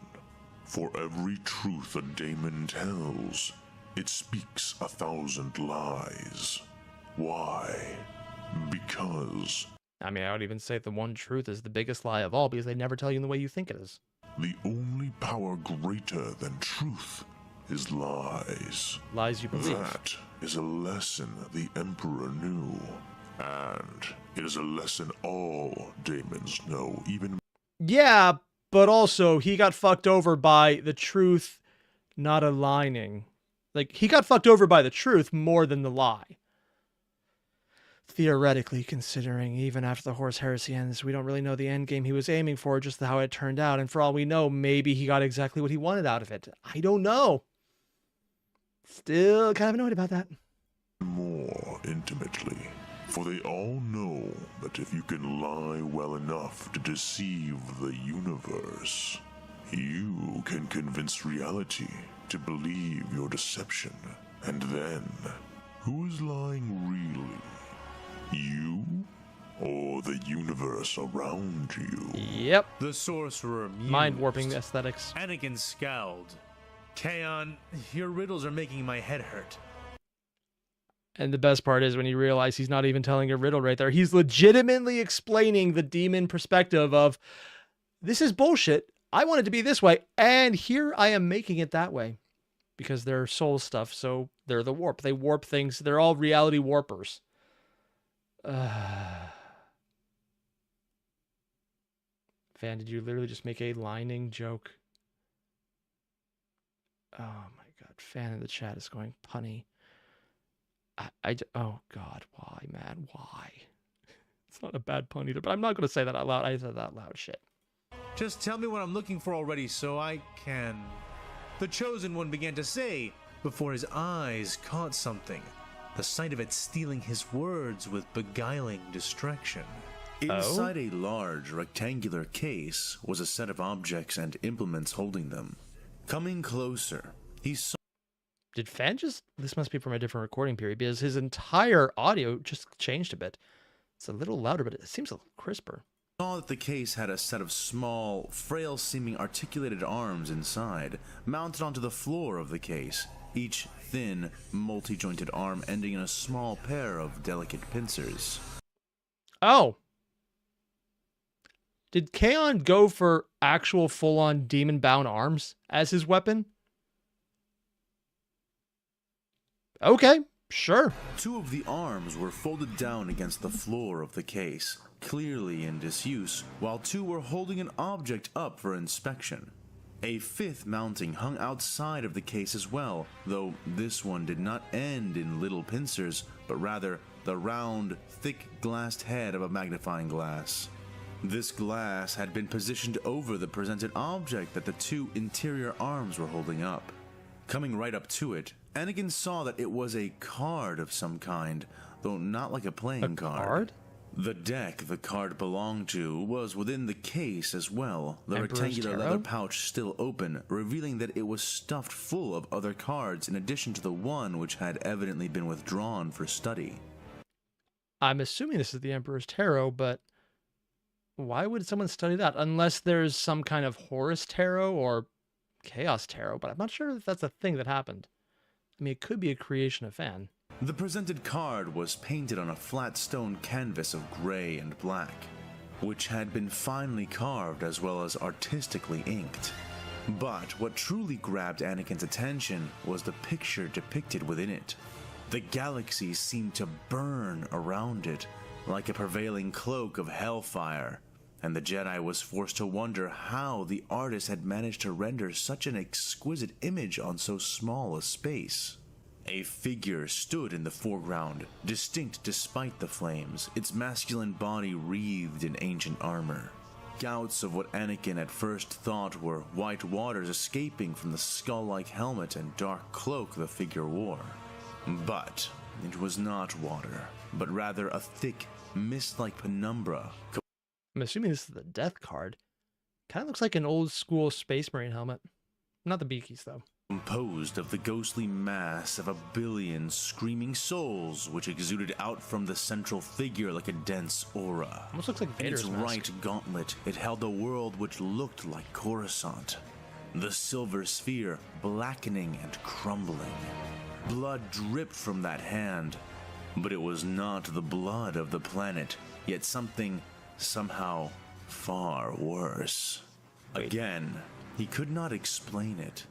Speaker 3: For every truth a daemon tells, it speaks 1,000 lies. Why? Because
Speaker 1: I mean, I would even say the one truth is the biggest lie of all, because they never tell you in the way you think it is.
Speaker 3: the only power greater than truth is lies.
Speaker 1: Lies you believe.
Speaker 3: That is a lesson the Emperor knew. And it is a lesson all daemons know, even...
Speaker 1: Yeah, but also, he got fucked over by the truth not aligning. Like, he got fucked over by the truth more than the lie. Theoretically, considering even after the Horus Heresy ends, we don't really know the end game he was aiming for, just how it turned out. And for all we know, maybe he got exactly what he wanted out of it. I don't know. Still kind of annoyed about that.
Speaker 3: More intimately. For they all know that if you can lie well enough to deceive the universe, you can convince reality to believe your deception. And then, who is lying really? You? Or the universe around you?
Speaker 1: Yep.
Speaker 2: The sorcerer mused.
Speaker 1: Mind-warping aesthetics.
Speaker 2: Anakin scowled. Kaon, your riddles are making my head hurt.
Speaker 1: And the best part is when you realize he's not even telling a riddle right there. He's legitimately explaining the demon perspective of, this is bullshit. I want it to be this way. And here I am making it that way. Because they're soul stuff, so they're the warp. They warp things. They're all reality warpers. Fan, did you literally just make a lining joke? Oh my god. Fan in the chat is going punny. Oh god, why, man? Why? It's not a bad pun either, but I'm not going to say that out loud. I said that loud shit.
Speaker 2: Just tell me what I'm looking for already so I can... The Chosen One began to say before his eyes caught something. The sight of it stealing his words with beguiling distraction. Inside a large rectangular case was a set of objects and implements holding them. Coming closer, he saw...
Speaker 1: Did Fan just... This must be from a different recording period, because his entire audio just changed a bit. It's a little louder, but it seems a little crisper.
Speaker 2: Saw that the case had a set of small, frail-seeming articulated arms inside, mounted onto the floor of the case, each thin, multi-jointed arm ending in a small pair of delicate pincers.
Speaker 1: Oh. Did Kaon go for actual full-on demon-bound arms as his weapon? Okay, sure.
Speaker 2: Two of the arms were folded down against the floor of the case, clearly in disuse, while two were holding an object up for inspection. A fifth mounting hung outside of the case as well, though this one did not end in little pincers, but rather the round, thick glassed head of a magnifying glass. This glass had been positioned over the presented object that the two interior arms were holding up. Coming right up to it, Anakin saw that it was a card of some kind, though not like a playing card. The deck the card belonged to was within the case as well, the
Speaker 1: Emperor's
Speaker 2: rectangular
Speaker 1: Tarot?
Speaker 2: leather pouch still open, revealing that it was stuffed full of other cards in addition to the one which had evidently been withdrawn for study.
Speaker 1: I'm assuming this is the Emperor's Tarot, but why would someone study that? Unless there's some kind of Horus Tarot or Chaos Tarot, but I'm not sure if that's a thing that happened. I mean, it could be a creation of Fan.
Speaker 2: The presented card was painted on a flat stone canvas of gray and black, which had been finely carved as well as artistically inked. But what truly grabbed Anakin's attention was the picture depicted within it. The galaxy seemed to burn around it, like a prevailing cloak of hellfire, and the Jedi was forced to wonder how the artist had managed to render such an exquisite image on so small a space. A figure stood in the foreground, distinct despite the flames, its masculine body wreathed in ancient armor. Gouts of what Anakin at first thought were white waters escaping from the skull-like helmet and dark cloak the figure wore. But it was not water, but rather a thick, mist-like penumbra.
Speaker 1: I'm assuming this is the death card. Kind of looks like an old school Space Marine helmet. Not the beakies, though.
Speaker 2: Composed of the ghostly mass of a billion screaming souls which exuded out from the central figure like a dense aura.
Speaker 1: Almost looks like
Speaker 2: In its
Speaker 1: Vader's mask.
Speaker 2: right gauntlet, it held a world which looked like Coruscant. The silver sphere blackening and crumbling. Blood dripped from that hand, but it was not the blood of the planet, yet something, somehow, far worse. Again, he could not explain it.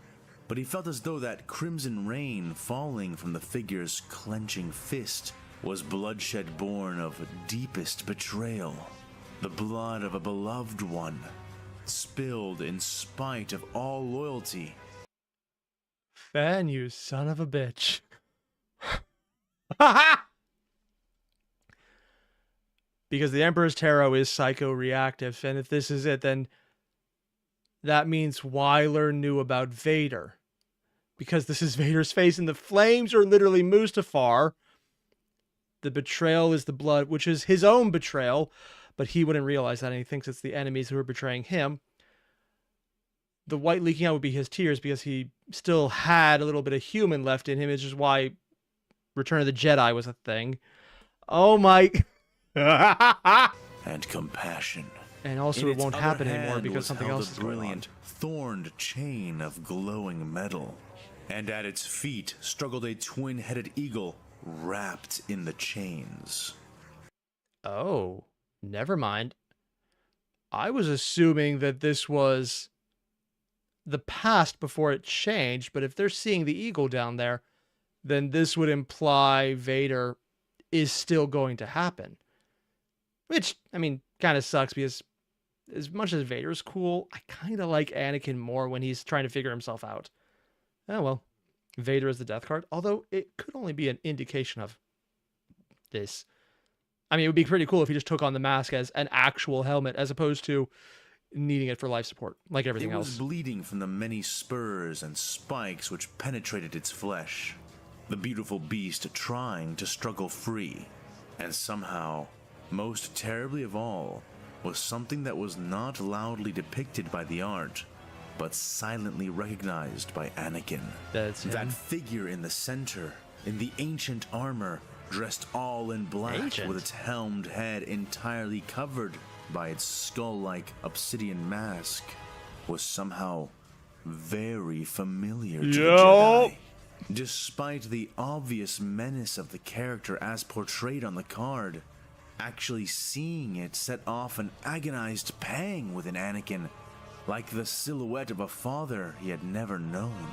Speaker 2: But he felt as though that crimson rain falling from the figure's clenching fist was bloodshed born of deepest betrayal. The blood of a beloved one, spilled in spite of all loyalty.
Speaker 1: Fan, you son of a bitch. Because the Emperor's Tarot is psycho-reactive, and if this is it, then that means Wyler knew about Vader. Because this is Vader's face, and the flames are literally Mustafar. The betrayal is the blood, which is his own betrayal, but he wouldn't realize that, and he thinks it's the enemies who are betraying him. The white leaking out would be his tears, because he still had a little bit of human left in him, which is why Return of the Jedi was a thing. Oh my...
Speaker 2: And compassion.
Speaker 1: And also it won't happen anymore because
Speaker 2: was
Speaker 1: something
Speaker 2: held
Speaker 1: else is
Speaker 2: a
Speaker 1: going on.
Speaker 2: brilliant, thorned chain of glowing metal. And at its feet struggled a twin-headed eagle wrapped in the chains.
Speaker 1: Oh, never mind. I was assuming that this was the past before it changed, but if they're seeing the eagle down there, then this would imply Vader is still going to happen. Which, I mean, kind of sucks because as much as Vader's cool, I kind of like Anakin more when he's trying to figure himself out. Oh well, Vader is the death card, although it could only be an indication of this. I mean, it would be pretty cool if he just took on the mask as an actual helmet as opposed to needing it for life support, like everything else.
Speaker 2: It was bleeding from the many spurs and spikes which penetrated its flesh. The beautiful beast trying to struggle free. And somehow, most terribly of all, was something that was not loudly depicted by the art, but silently recognized by Anakin.
Speaker 1: That's him.
Speaker 2: That figure in the center, in the ancient armor, dressed all in black,
Speaker 1: Ancient.
Speaker 2: with its helmed head entirely covered by its skull-like obsidian mask, was somehow very familiar to the Jedi. Despite the obvious menace of the character as portrayed on the card, actually seeing it set off an agonized pang within Anakin, like the silhouette of a father he had never known.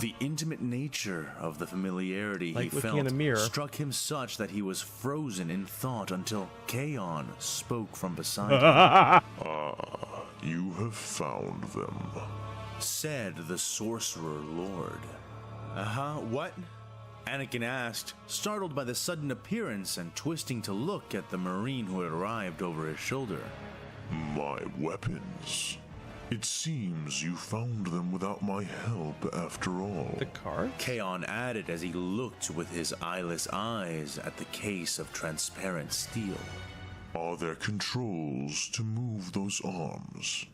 Speaker 2: The intimate nature of the familiarity
Speaker 1: Like
Speaker 2: he
Speaker 1: looking
Speaker 2: felt
Speaker 1: in a mirror.
Speaker 2: struck him such that he was frozen in thought until Kaon spoke from beside him.
Speaker 3: You have found them.
Speaker 2: Said the Sorcerer Lord. What? Anakin asked, startled by the sudden appearance and twisting to look at the Marine who had arrived over his shoulder.
Speaker 3: My weapons. It seems you found them without my help after all.
Speaker 1: The card?
Speaker 2: Kaon added as he looked with his eyeless eyes at the case of transparent steel.
Speaker 3: Are there controls to move those arms?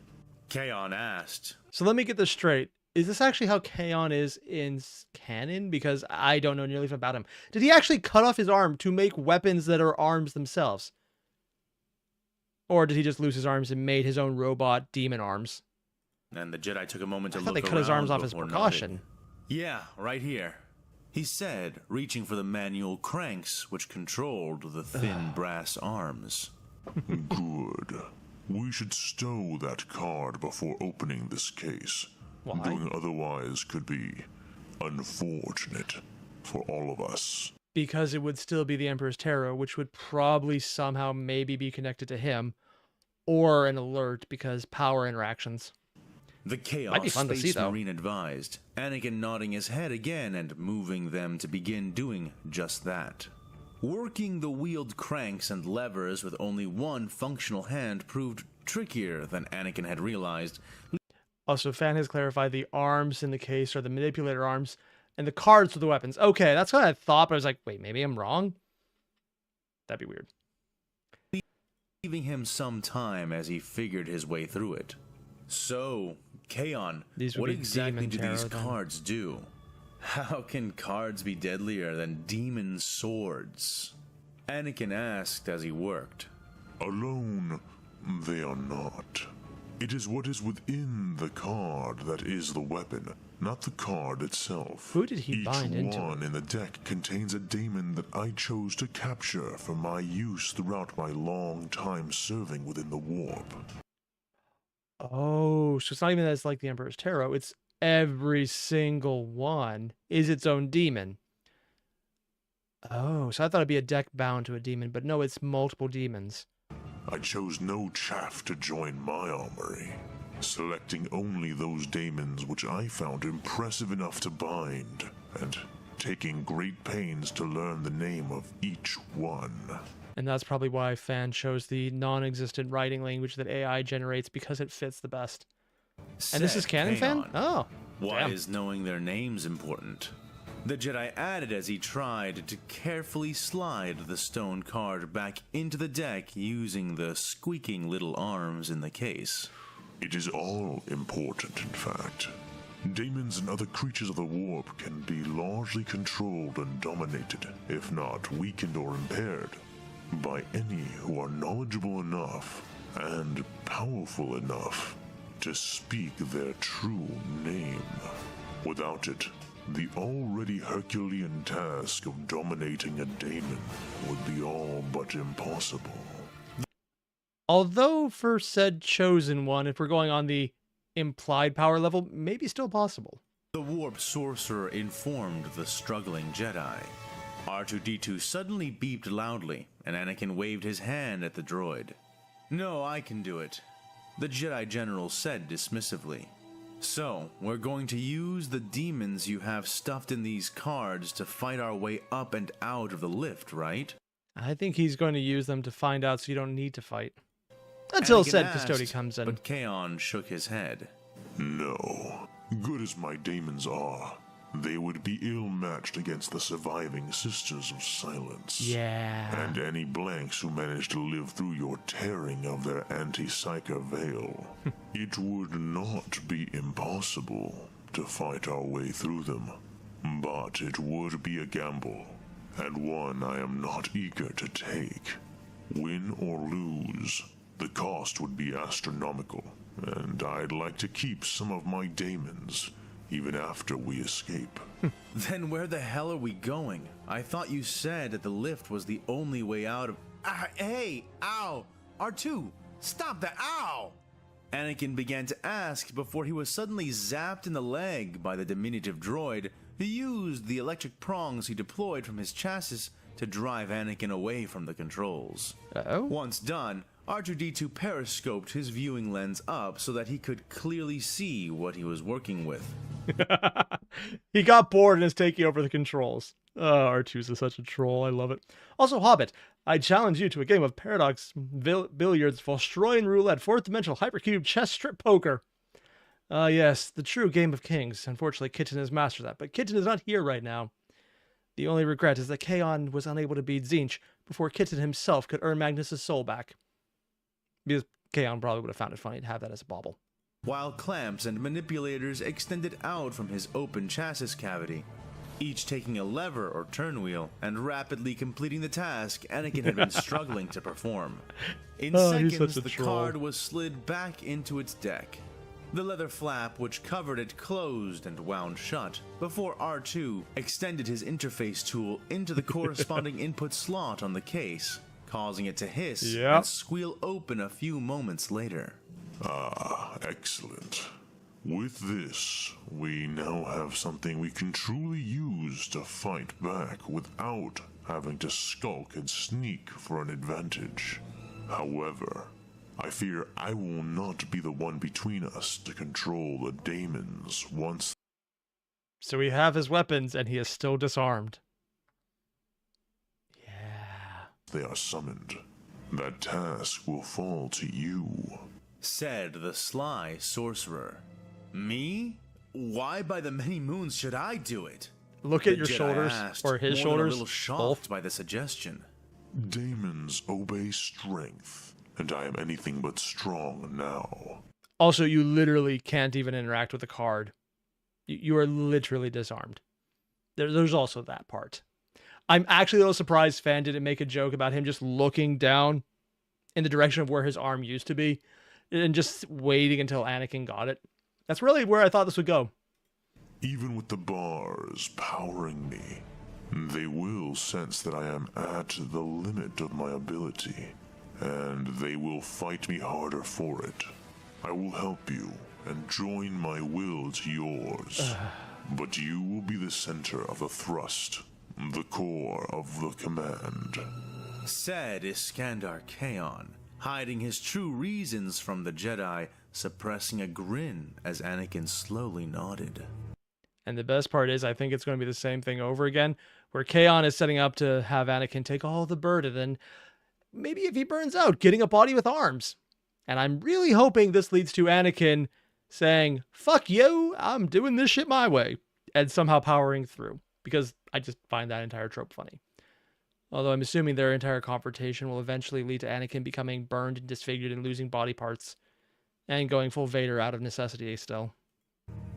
Speaker 2: Kaon asked.
Speaker 1: So let me get this straight. Is this actually how Kaon is in canon? Because I don't know nearly enough about him. Did he actually cut off his arm to make weapons that are arms themselves? Or did he just lose his arms and made his own robot demon arms?
Speaker 2: And the Jedi took a moment to
Speaker 1: I
Speaker 2: look
Speaker 1: thought they
Speaker 2: around
Speaker 1: cut his arms off as
Speaker 2: before
Speaker 1: precaution.
Speaker 2: nodding. Yeah, right here. He said, reaching for the manual cranks which controlled the thin brass arms.
Speaker 3: Good. We should stow that card before opening this case.
Speaker 1: Why?
Speaker 3: Doing otherwise could be unfortunate for all of us.
Speaker 1: Because it would still be the Emperor's Tarot, which would probably somehow maybe be connected to him, or an alert because power interactions.
Speaker 2: The Chaos
Speaker 1: Might be fun to see,
Speaker 2: Space
Speaker 1: though.
Speaker 2: Marine advised, Anakin nodding his head again and moving them to begin doing just that. Working the wheeled cranks and levers with only one functional hand proved trickier than Anakin had realized.
Speaker 1: Also, Fan has clarified the arms in the case are the manipulator arms, and the cards for the weapons. Okay, that's what I thought, but I was like, wait, maybe I'm wrong? That'd be weird.
Speaker 2: Leaving him some time as he figured his way through it. So, Kaon,
Speaker 1: These would
Speaker 2: what
Speaker 1: be
Speaker 2: exactly
Speaker 1: demon
Speaker 2: do
Speaker 1: tarot
Speaker 2: these
Speaker 1: then.
Speaker 2: cards do? How can cards be deadlier than demon swords? Anakin asked as he worked.
Speaker 3: Alone, they are not. It is what is within the card that is the weapon, not the card itself.
Speaker 1: Who did he bind into
Speaker 3: Each one in the deck contains a daemon that I chose to capture for my use throughout my long time serving within the warp.
Speaker 1: Oh, so it's not even that it's like the Emperor's Tarot. It's every single one is its own demon. Oh, so I thought it'd be a deck bound to a demon, but no, it's multiple demons.
Speaker 3: I chose no chaff to join my armory, selecting only those daemons which I found impressive enough to bind, and taking great pains to learn the name of each one.
Speaker 1: And that's probably why Fan chose the non-existent writing language that AI generates, because it fits the best. And this is
Speaker 2: Said
Speaker 1: canon, Fan?
Speaker 2: Kaon.
Speaker 1: Oh,
Speaker 2: Why
Speaker 1: damn.
Speaker 2: is knowing their names important? The Jedi added as he tried to carefully slide the stone card back into the deck using the squeaking little arms in the case.
Speaker 3: It is all important, in fact. Daemons and other creatures of the warp can be largely controlled and dominated, if not weakened or impaired, by any who are knowledgeable enough and powerful enough to speak their true name. Without it, the already Herculean task of dominating a daemon would be all but impossible.
Speaker 1: Although for said chosen one, if we're going on the implied power level, maybe still possible.
Speaker 2: The warp sorcerer informed the struggling Jedi. R2-D2 suddenly beeped loudly, and Anakin waved his hand at the droid. "No, I can do it," the Jedi General said dismissively. "So, we're going to use the demons you have stuffed in these cards to fight our way up and out of the lift, right?"
Speaker 1: I think he's going to use them to find out so you don't need to fight. Until
Speaker 2: Anakin
Speaker 1: said
Speaker 2: asked,
Speaker 1: Custody comes in.
Speaker 2: But Kaon shook his head.
Speaker 3: No. Good as my daemons are, they would be ill-matched against the surviving Sisters of Silence.
Speaker 1: Yeah.
Speaker 3: And any blanks who manage to live through your tearing of their anti-psyker veil. It would not be impossible to fight our way through them, but it would be a gamble, and one I am not eager to take. Win or lose, the cost would be astronomical, and I'd like to keep some of my daemons, even after we escape.
Speaker 2: Then where the hell are we going? I thought you said that the lift was the only way out of... Hey! Ow! R2! Stop that! Ow! Anakin began to ask before he was suddenly zapped in the leg by the diminutive droid who used the electric prongs he deployed from his chassis to drive Anakin away from the controls.
Speaker 1: Uh-oh.
Speaker 2: Once done, R2-D2 periscoped his viewing lens up so that he could clearly see what he was working with.
Speaker 1: He got bored and is taking over the controls. Oh, R2's is such a troll. I love it. Also, Hobbit, I challenge you to a game of Paradox Billiards, Vostroyan Roulette, 4th Dimensional Hypercube Chess Strip Poker. Yes, the true game of kings. Unfortunately, Kitten has mastered that, but Kitten is not here right now. The only regret is that Kaon was unable to beat Zinch before Kitten himself could earn Magnus's soul back. Because Kaon probably would have found it funny to have that as a bauble.
Speaker 2: While clamps and manipulators extended out from his open chassis cavity, each taking a lever or turn wheel and rapidly completing the task Anakin had been struggling to perform. In
Speaker 1: He's
Speaker 2: seconds,
Speaker 1: such a
Speaker 2: the
Speaker 1: troll.
Speaker 2: card was slid back into its deck. The leather flap which covered it closed and wound shut before R2 extended his interface tool into the corresponding input slot on the case, causing it to hiss and squeal open a few moments later.
Speaker 3: Ah, excellent. With this, we now have something we can truly use to fight back without having to skulk and sneak for an advantage. However, I fear I will not be the one between us to control the daemons once
Speaker 1: So we have his weapons, and he is still disarmed. Yeah.
Speaker 3: they are summoned. That task will fall to you.
Speaker 2: Said the sly sorcerer. Me? Why by the many moons should I do it?
Speaker 1: Look at
Speaker 2: The
Speaker 1: your
Speaker 2: Jedi
Speaker 1: shoulders,
Speaker 2: asked,
Speaker 1: or his
Speaker 2: more than
Speaker 1: shoulders,
Speaker 2: a little shocked
Speaker 1: both.
Speaker 2: by the suggestion.
Speaker 3: Daemons obey strength, and I am anything but strong now.
Speaker 1: Also, you literally can't even interact with the card. You are literally disarmed. There's also that part. I'm actually a little surprised Fan didn't make a joke about him just looking down in the direction of where his arm used to be and just waiting until Anakin got it. That's really where I thought this would go.
Speaker 3: Even with the bars powering me, they will sense that I am at the limit of my ability, and they will fight me harder for it. I will help you and join my will to yours, but you will be the center of the thrust, the core of the command.
Speaker 2: Said Iskandar Kaon, hiding his true reasons from the Jedi, suppressing a grin as Anakin slowly nodded.
Speaker 1: And the best part is, I think it's going to be the same thing over again, where Kaon is setting up to have Anakin take all the burden, and maybe if he burns out, getting a body with arms. And I'm really hoping this leads to Anakin saying, fuck you, I'm doing this shit my way, and somehow powering through, because I just find that entire trope funny. Although I'm assuming their entire confrontation will eventually lead to Anakin becoming burned and disfigured and losing body parts, and going full Vader out of necessity still.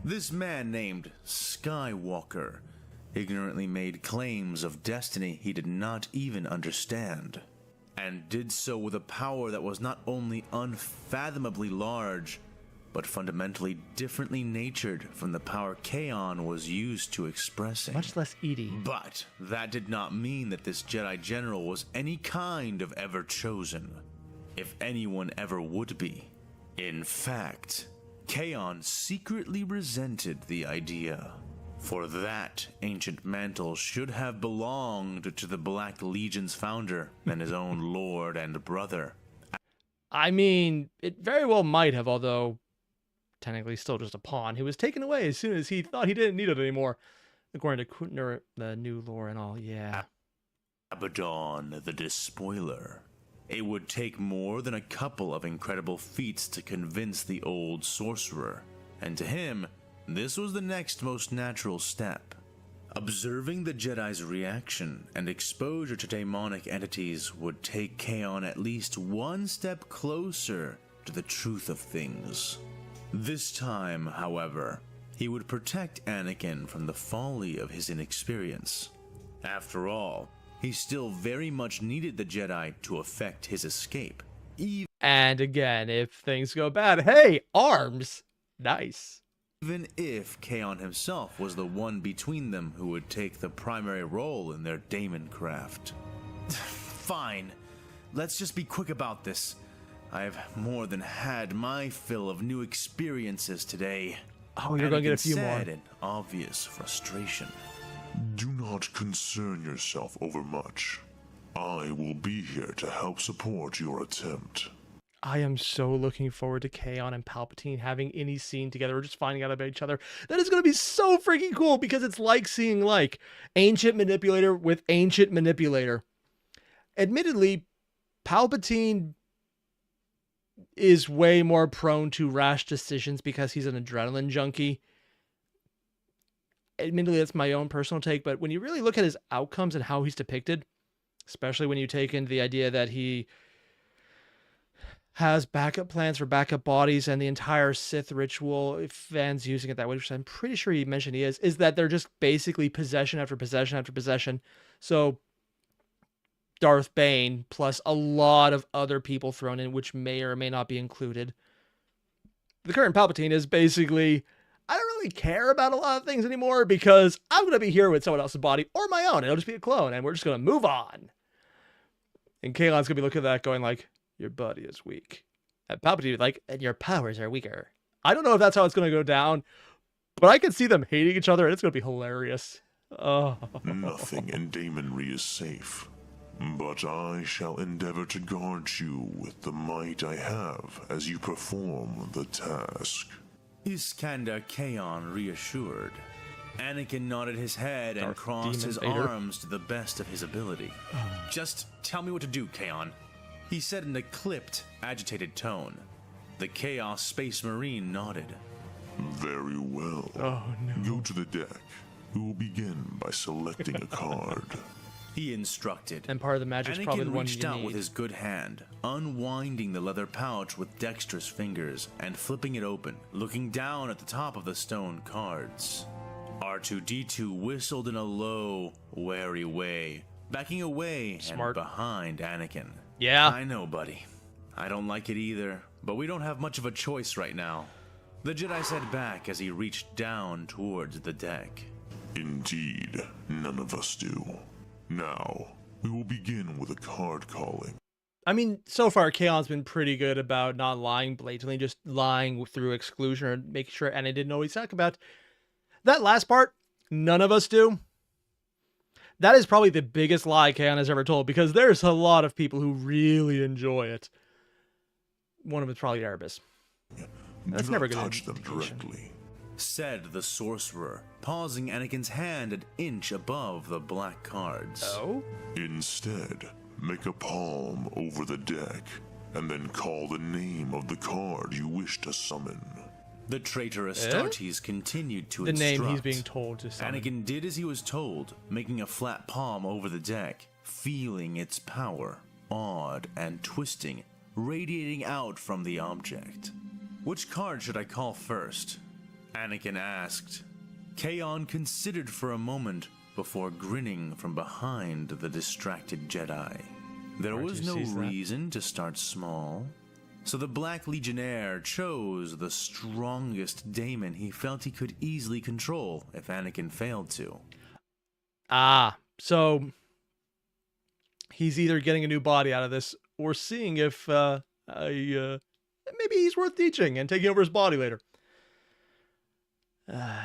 Speaker 2: This man named Skywalker ignorantly made claims of destiny he did not even understand, and did so with a power that was not only unfathomably large, but fundamentally differently natured from the power Kaon was used to expressing.
Speaker 1: Much less Edie.
Speaker 2: But that did not mean that this Jedi General was any kind of ever chosen, if anyone ever would be. In fact, Kaon secretly resented the idea, for that ancient mantle should have belonged to the Black Legion's founder and his own lord and brother.
Speaker 1: I mean, it very well might have, although technically still just a pawn who was taken away as soon as he thought he didn't need it anymore, according to Kuntner, the new lore and all. Yeah.
Speaker 2: Abaddon the Despoiler. It would take more than a couple of incredible feats to convince the old sorcerer, and to him, this was the next most natural step. Observing the Jedi's reaction and exposure to demonic entities would take Kaon at least one step closer to the truth of things. This time, however, he would protect Anakin from the folly of his inexperience. After all, he still very much needed the Jedi to effect his escape.
Speaker 1: And again, if things go bad, hey, arms! Nice.
Speaker 2: Even if Kaon himself was the one between them who would take the primary role in their daemon craft. Fine. Let's just be quick about this. I've more than had my fill of new experiences today.
Speaker 1: Oh, you're going to get a few more.
Speaker 2: Said in obvious frustration.
Speaker 3: Do not concern yourself overmuch. I will be here to help support your attempt.
Speaker 1: I am so looking forward to Kaon and Palpatine having any scene together or just finding out about each other. That is going to be so freaking cool because it's like seeing like ancient manipulator with ancient manipulator. Admittedly, Palpatine is way more prone to rash decisions because he's an adrenaline junkie. Admittedly, that's my own personal take, but when you really look at his outcomes and how he's depicted, especially when you take in the idea that he has backup plans for backup bodies and the entire Sith ritual, if fans using it that way, which I'm pretty sure he mentioned he is that they're just basically possession after possession after possession. So Darth Bane plus a lot of other people thrown in, which may or may not be included. The current Palpatine is basically, I don't really care about a lot of things anymore because I'm going to be here with someone else's body or my own. It'll just be a clone and we're just going to move on. And Kaon's going to be looking at that going like, your body is weak. And Palpatine like, and your powers are weaker. I don't know if that's how it's going to go down, but I can see them hating each other, and it's going to be hilarious. Oh.
Speaker 3: Nothing in Daemonry is safe, but I shall endeavor to guard you with the might I have as you perform the task.
Speaker 2: Iskander Kaon reassured. Anakin nodded his head and
Speaker 1: Darth
Speaker 2: crossed
Speaker 1: Demon
Speaker 2: his
Speaker 1: Vader.
Speaker 2: arms to the best of his ability. Just tell me what to do, Kaon, he said in a clipped, agitated tone. The Chaos Space Marine nodded.
Speaker 3: Very well.
Speaker 1: Oh, no.
Speaker 3: Go to the deck. We will begin by selecting a card.
Speaker 2: He instructed.
Speaker 1: And part of the magic's probably the
Speaker 2: Anakin
Speaker 1: one
Speaker 2: reached
Speaker 1: you
Speaker 2: out
Speaker 1: need.
Speaker 2: with his good hand, unwinding the leather pouch with dexterous fingers and flipping it open, looking down at the top of the stone cards. R2-D2 whistled in a low, wary way, backing away
Speaker 1: Smart.
Speaker 2: and behind Anakin.
Speaker 1: Yeah.
Speaker 2: I know, buddy. I don't like it either, but we don't have much of a choice right now. The Jedi said back as he reached down towards the deck.
Speaker 3: Indeed, none of us do. Now, we will begin with a card calling.
Speaker 1: I mean, so far, Kaon's been pretty good about not lying blatantly, just lying through exclusion or making sure, and I didn't know what he's talking about. That last part, none of us do. That is probably the biggest lie Kaon has ever told, because there's a lot of people who really enjoy it. One of them is probably Erebus. That's
Speaker 3: Do
Speaker 1: never
Speaker 3: not
Speaker 1: good
Speaker 3: touch them
Speaker 1: indication.
Speaker 3: directly.
Speaker 2: Said the sorcerer, pausing Anakin's hand an inch above the black cards.
Speaker 1: Oh?
Speaker 3: Instead, make a palm over the deck, and then call the name of the card you wish to summon.
Speaker 2: The traitor Astartes continued to
Speaker 1: The
Speaker 2: instruct.
Speaker 1: name he's being told to summon.
Speaker 2: Anakin did as he was told, making a flat palm over the deck, feeling its power, awed and twisting, radiating out from the object. Which card should I call first? Anakin asked. Kaon considered for a moment before grinning from behind the distracted Jedi. There was no
Speaker 1: sees that.
Speaker 2: reason to start small, so the Black Legionnaire chose the strongest daemon he felt he could easily control if Anakin failed to.
Speaker 1: Ah, so he's either getting a new body out of this or seeing if maybe he's worth teaching and taking over his body later. I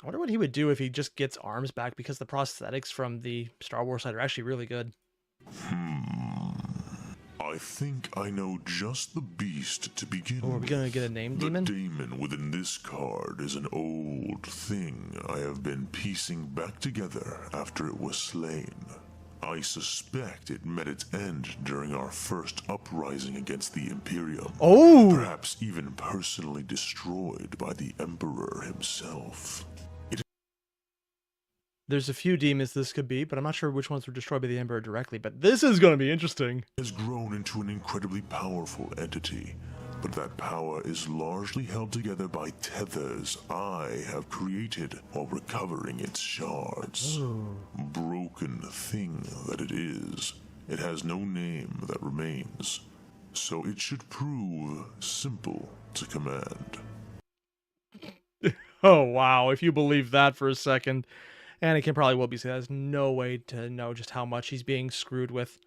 Speaker 1: wonder what he would do if he just gets arms back, because the prosthetics from the Star Wars side are actually really good.
Speaker 3: I think I know just the beast to begin
Speaker 1: Oh, are we gonna
Speaker 3: with.
Speaker 1: get a name
Speaker 3: The
Speaker 1: demon?
Speaker 3: daemon within this card is an old thing I have been piecing back together after it was slain. I suspect it met its end during our first uprising against the Imperium.
Speaker 1: Oh!
Speaker 3: Perhaps even personally destroyed by the Emperor himself.
Speaker 1: There's a few demons this could be, but I'm not sure which ones were destroyed by the Emperor directly, but this is going to be interesting.
Speaker 3: Has grown into an incredibly powerful entity, but that power is largely held together by tethers I have created while recovering its shards. Broken thing that it is, it has no name that remains, so it should prove simple to command.
Speaker 1: Oh, wow. If you believe that for a second, Anakin probably will be saying there's no way to know just how much he's being screwed with.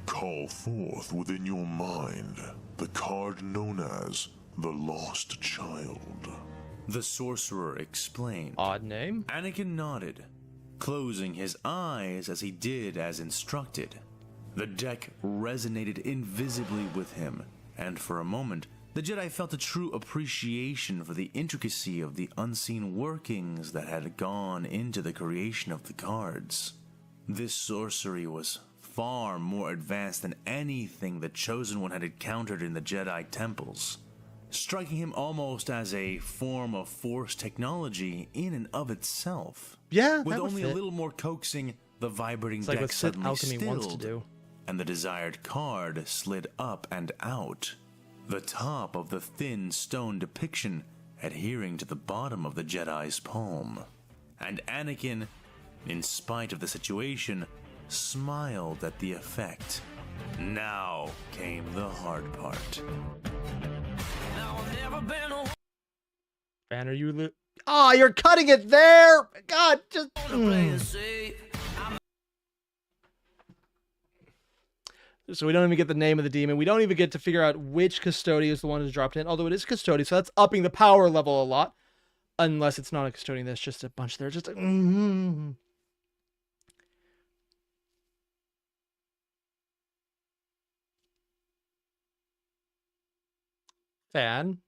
Speaker 3: Call forth within your mind the card known as the Lost Child.
Speaker 2: The sorcerer explained.
Speaker 1: Odd name.
Speaker 2: Anakin nodded, closing his eyes as he did as instructed. The deck resonated invisibly with him, and for a moment, the Jedi felt a true appreciation for the intricacy of the unseen workings that had gone into the creation of the cards. This sorcery was far more advanced than anything the Chosen One had encountered in the Jedi temples, striking him almost as a form of Force technology in and of itself.
Speaker 1: Yeah,
Speaker 2: With
Speaker 1: that would
Speaker 2: only
Speaker 1: fit.
Speaker 2: a little more coaxing, the vibrating
Speaker 1: It's like
Speaker 2: deck
Speaker 1: what Sith
Speaker 2: suddenly
Speaker 1: alchemy
Speaker 2: stilled,
Speaker 1: wants to do.
Speaker 2: and the desired card slid up and out, the top of the thin stone depiction adhering to the bottom of the Jedi's palm. And Anakin, in spite of the situation, smiled at the effect. Now came the hard part.
Speaker 1: Fan, are you... Ah, you're cutting it there! God, just... So we don't even get the name of the demon. We don't even get to figure out which custodian is the one who's dropped in, although it is custodian, so that's upping the power level a lot. Unless it's not a custodian, that's just a bunch there. Just like, Fan.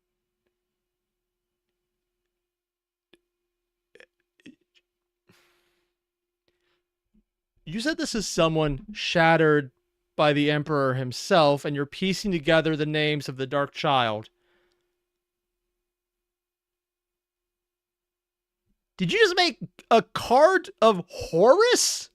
Speaker 1: You said this is someone shattered by the Emperor himself, and you're piecing together the names of the Dark Child. Did you just make a card of Horus?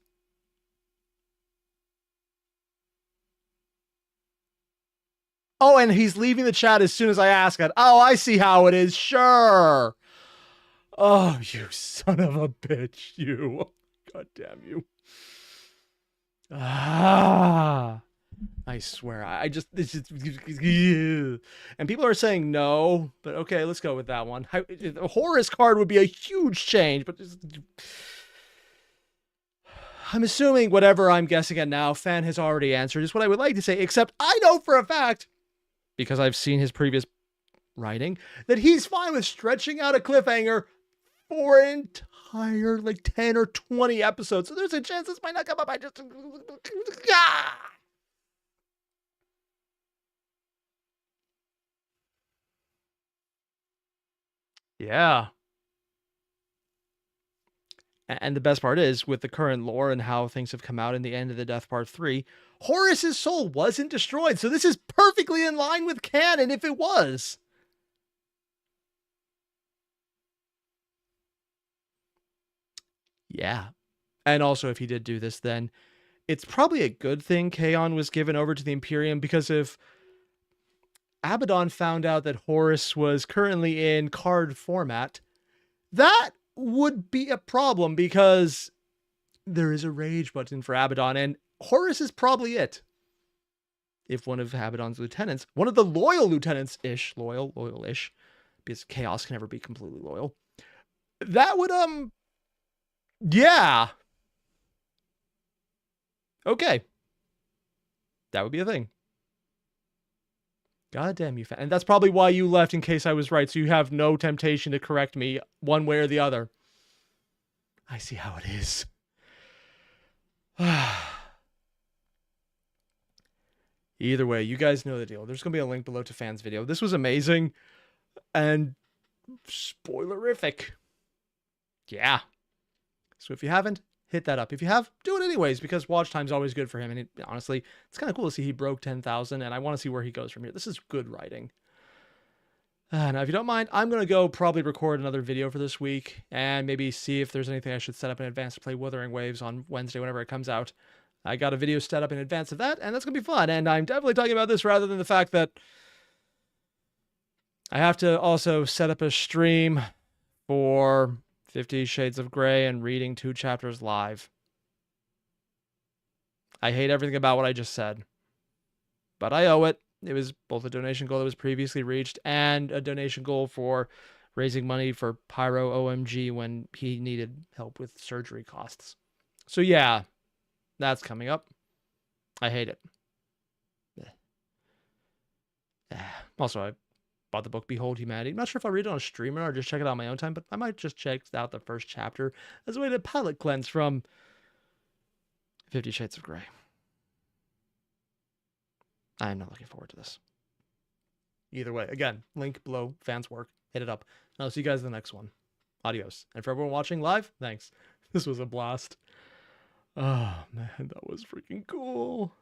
Speaker 1: Oh, and he's leaving the chat as soon as I ask it. Oh, I see how it is. Sure. Oh, you son of a bitch, you. God damn you. Ah. I swear, I just, this is, and people are saying no, but okay, let's go with that one. A Horus card would be a huge change, but I'm assuming whatever I'm guessing at now, Fan has already answered, is what I would like to say, except I know for a fact, because I've seen his previous writing, that he's fine with stretching out a cliffhanger for an entire, like, 10 or 20 episodes, so there's a chance this might not come up. I just... Yeah. And the best part is, with the current lore and how things have come out in the end of the Death Part 3, Horus's soul wasn't destroyed, so this is perfectly in line with canon if it was. Yeah. And also, if he did do this, then it's probably a good thing Kaon was given over to the Imperium, because if Abaddon found out that Horus was currently in card format, that would be a problem, because there is a rage button for Abaddon, and Horus is probably it. If one of Abaddon's lieutenants, one of the loyal lieutenants-ish, loyal-ish, because Chaos can never be completely loyal, that would, yeah. Okay. That would be a thing. God damn you, Fan. And that's probably why you left, in case I was right, so you have no temptation to correct me one way or the other. I see how it is. Either way, you guys know the deal. There's going to be a link below to Fan's video. This was amazing and spoilerific. Yeah. So if you haven't, hit that up. If you have, do it anyways, because watch time's always good for him. And honestly, it's kind of cool to see he broke 10,000, and I want to see where he goes from here. This is good writing. Now, if you don't mind, I'm going to go probably record another video for this week and maybe see if there's anything I should set up in advance to play Wuthering Waves on Wednesday whenever it comes out. I got a video set up in advance of that, and that's going to be fun. And I'm definitely talking about this rather than the fact that I have to also set up a stream for 50 Shades of Grey and reading 2 chapters live. I hate everything about what I just said, but I owe it. It was both a donation goal that was previously reached and a donation goal for raising money for Pyro OMG when he needed help with surgery costs. So yeah, that's coming up. I hate it. Also, I bought the book Behold Humanity. I'm not sure if I'll read it on a streamer or just check it out on my own time, but I might just check out the first chapter as a way to palate cleanse from 50 Shades of Grey. I'm not looking forward to this. Either way, again, link below, Fan's work, hit it up. And I'll see you guys in the next one. Adios. And for everyone watching live, thanks. This was a blast. Oh, man, that was freaking cool.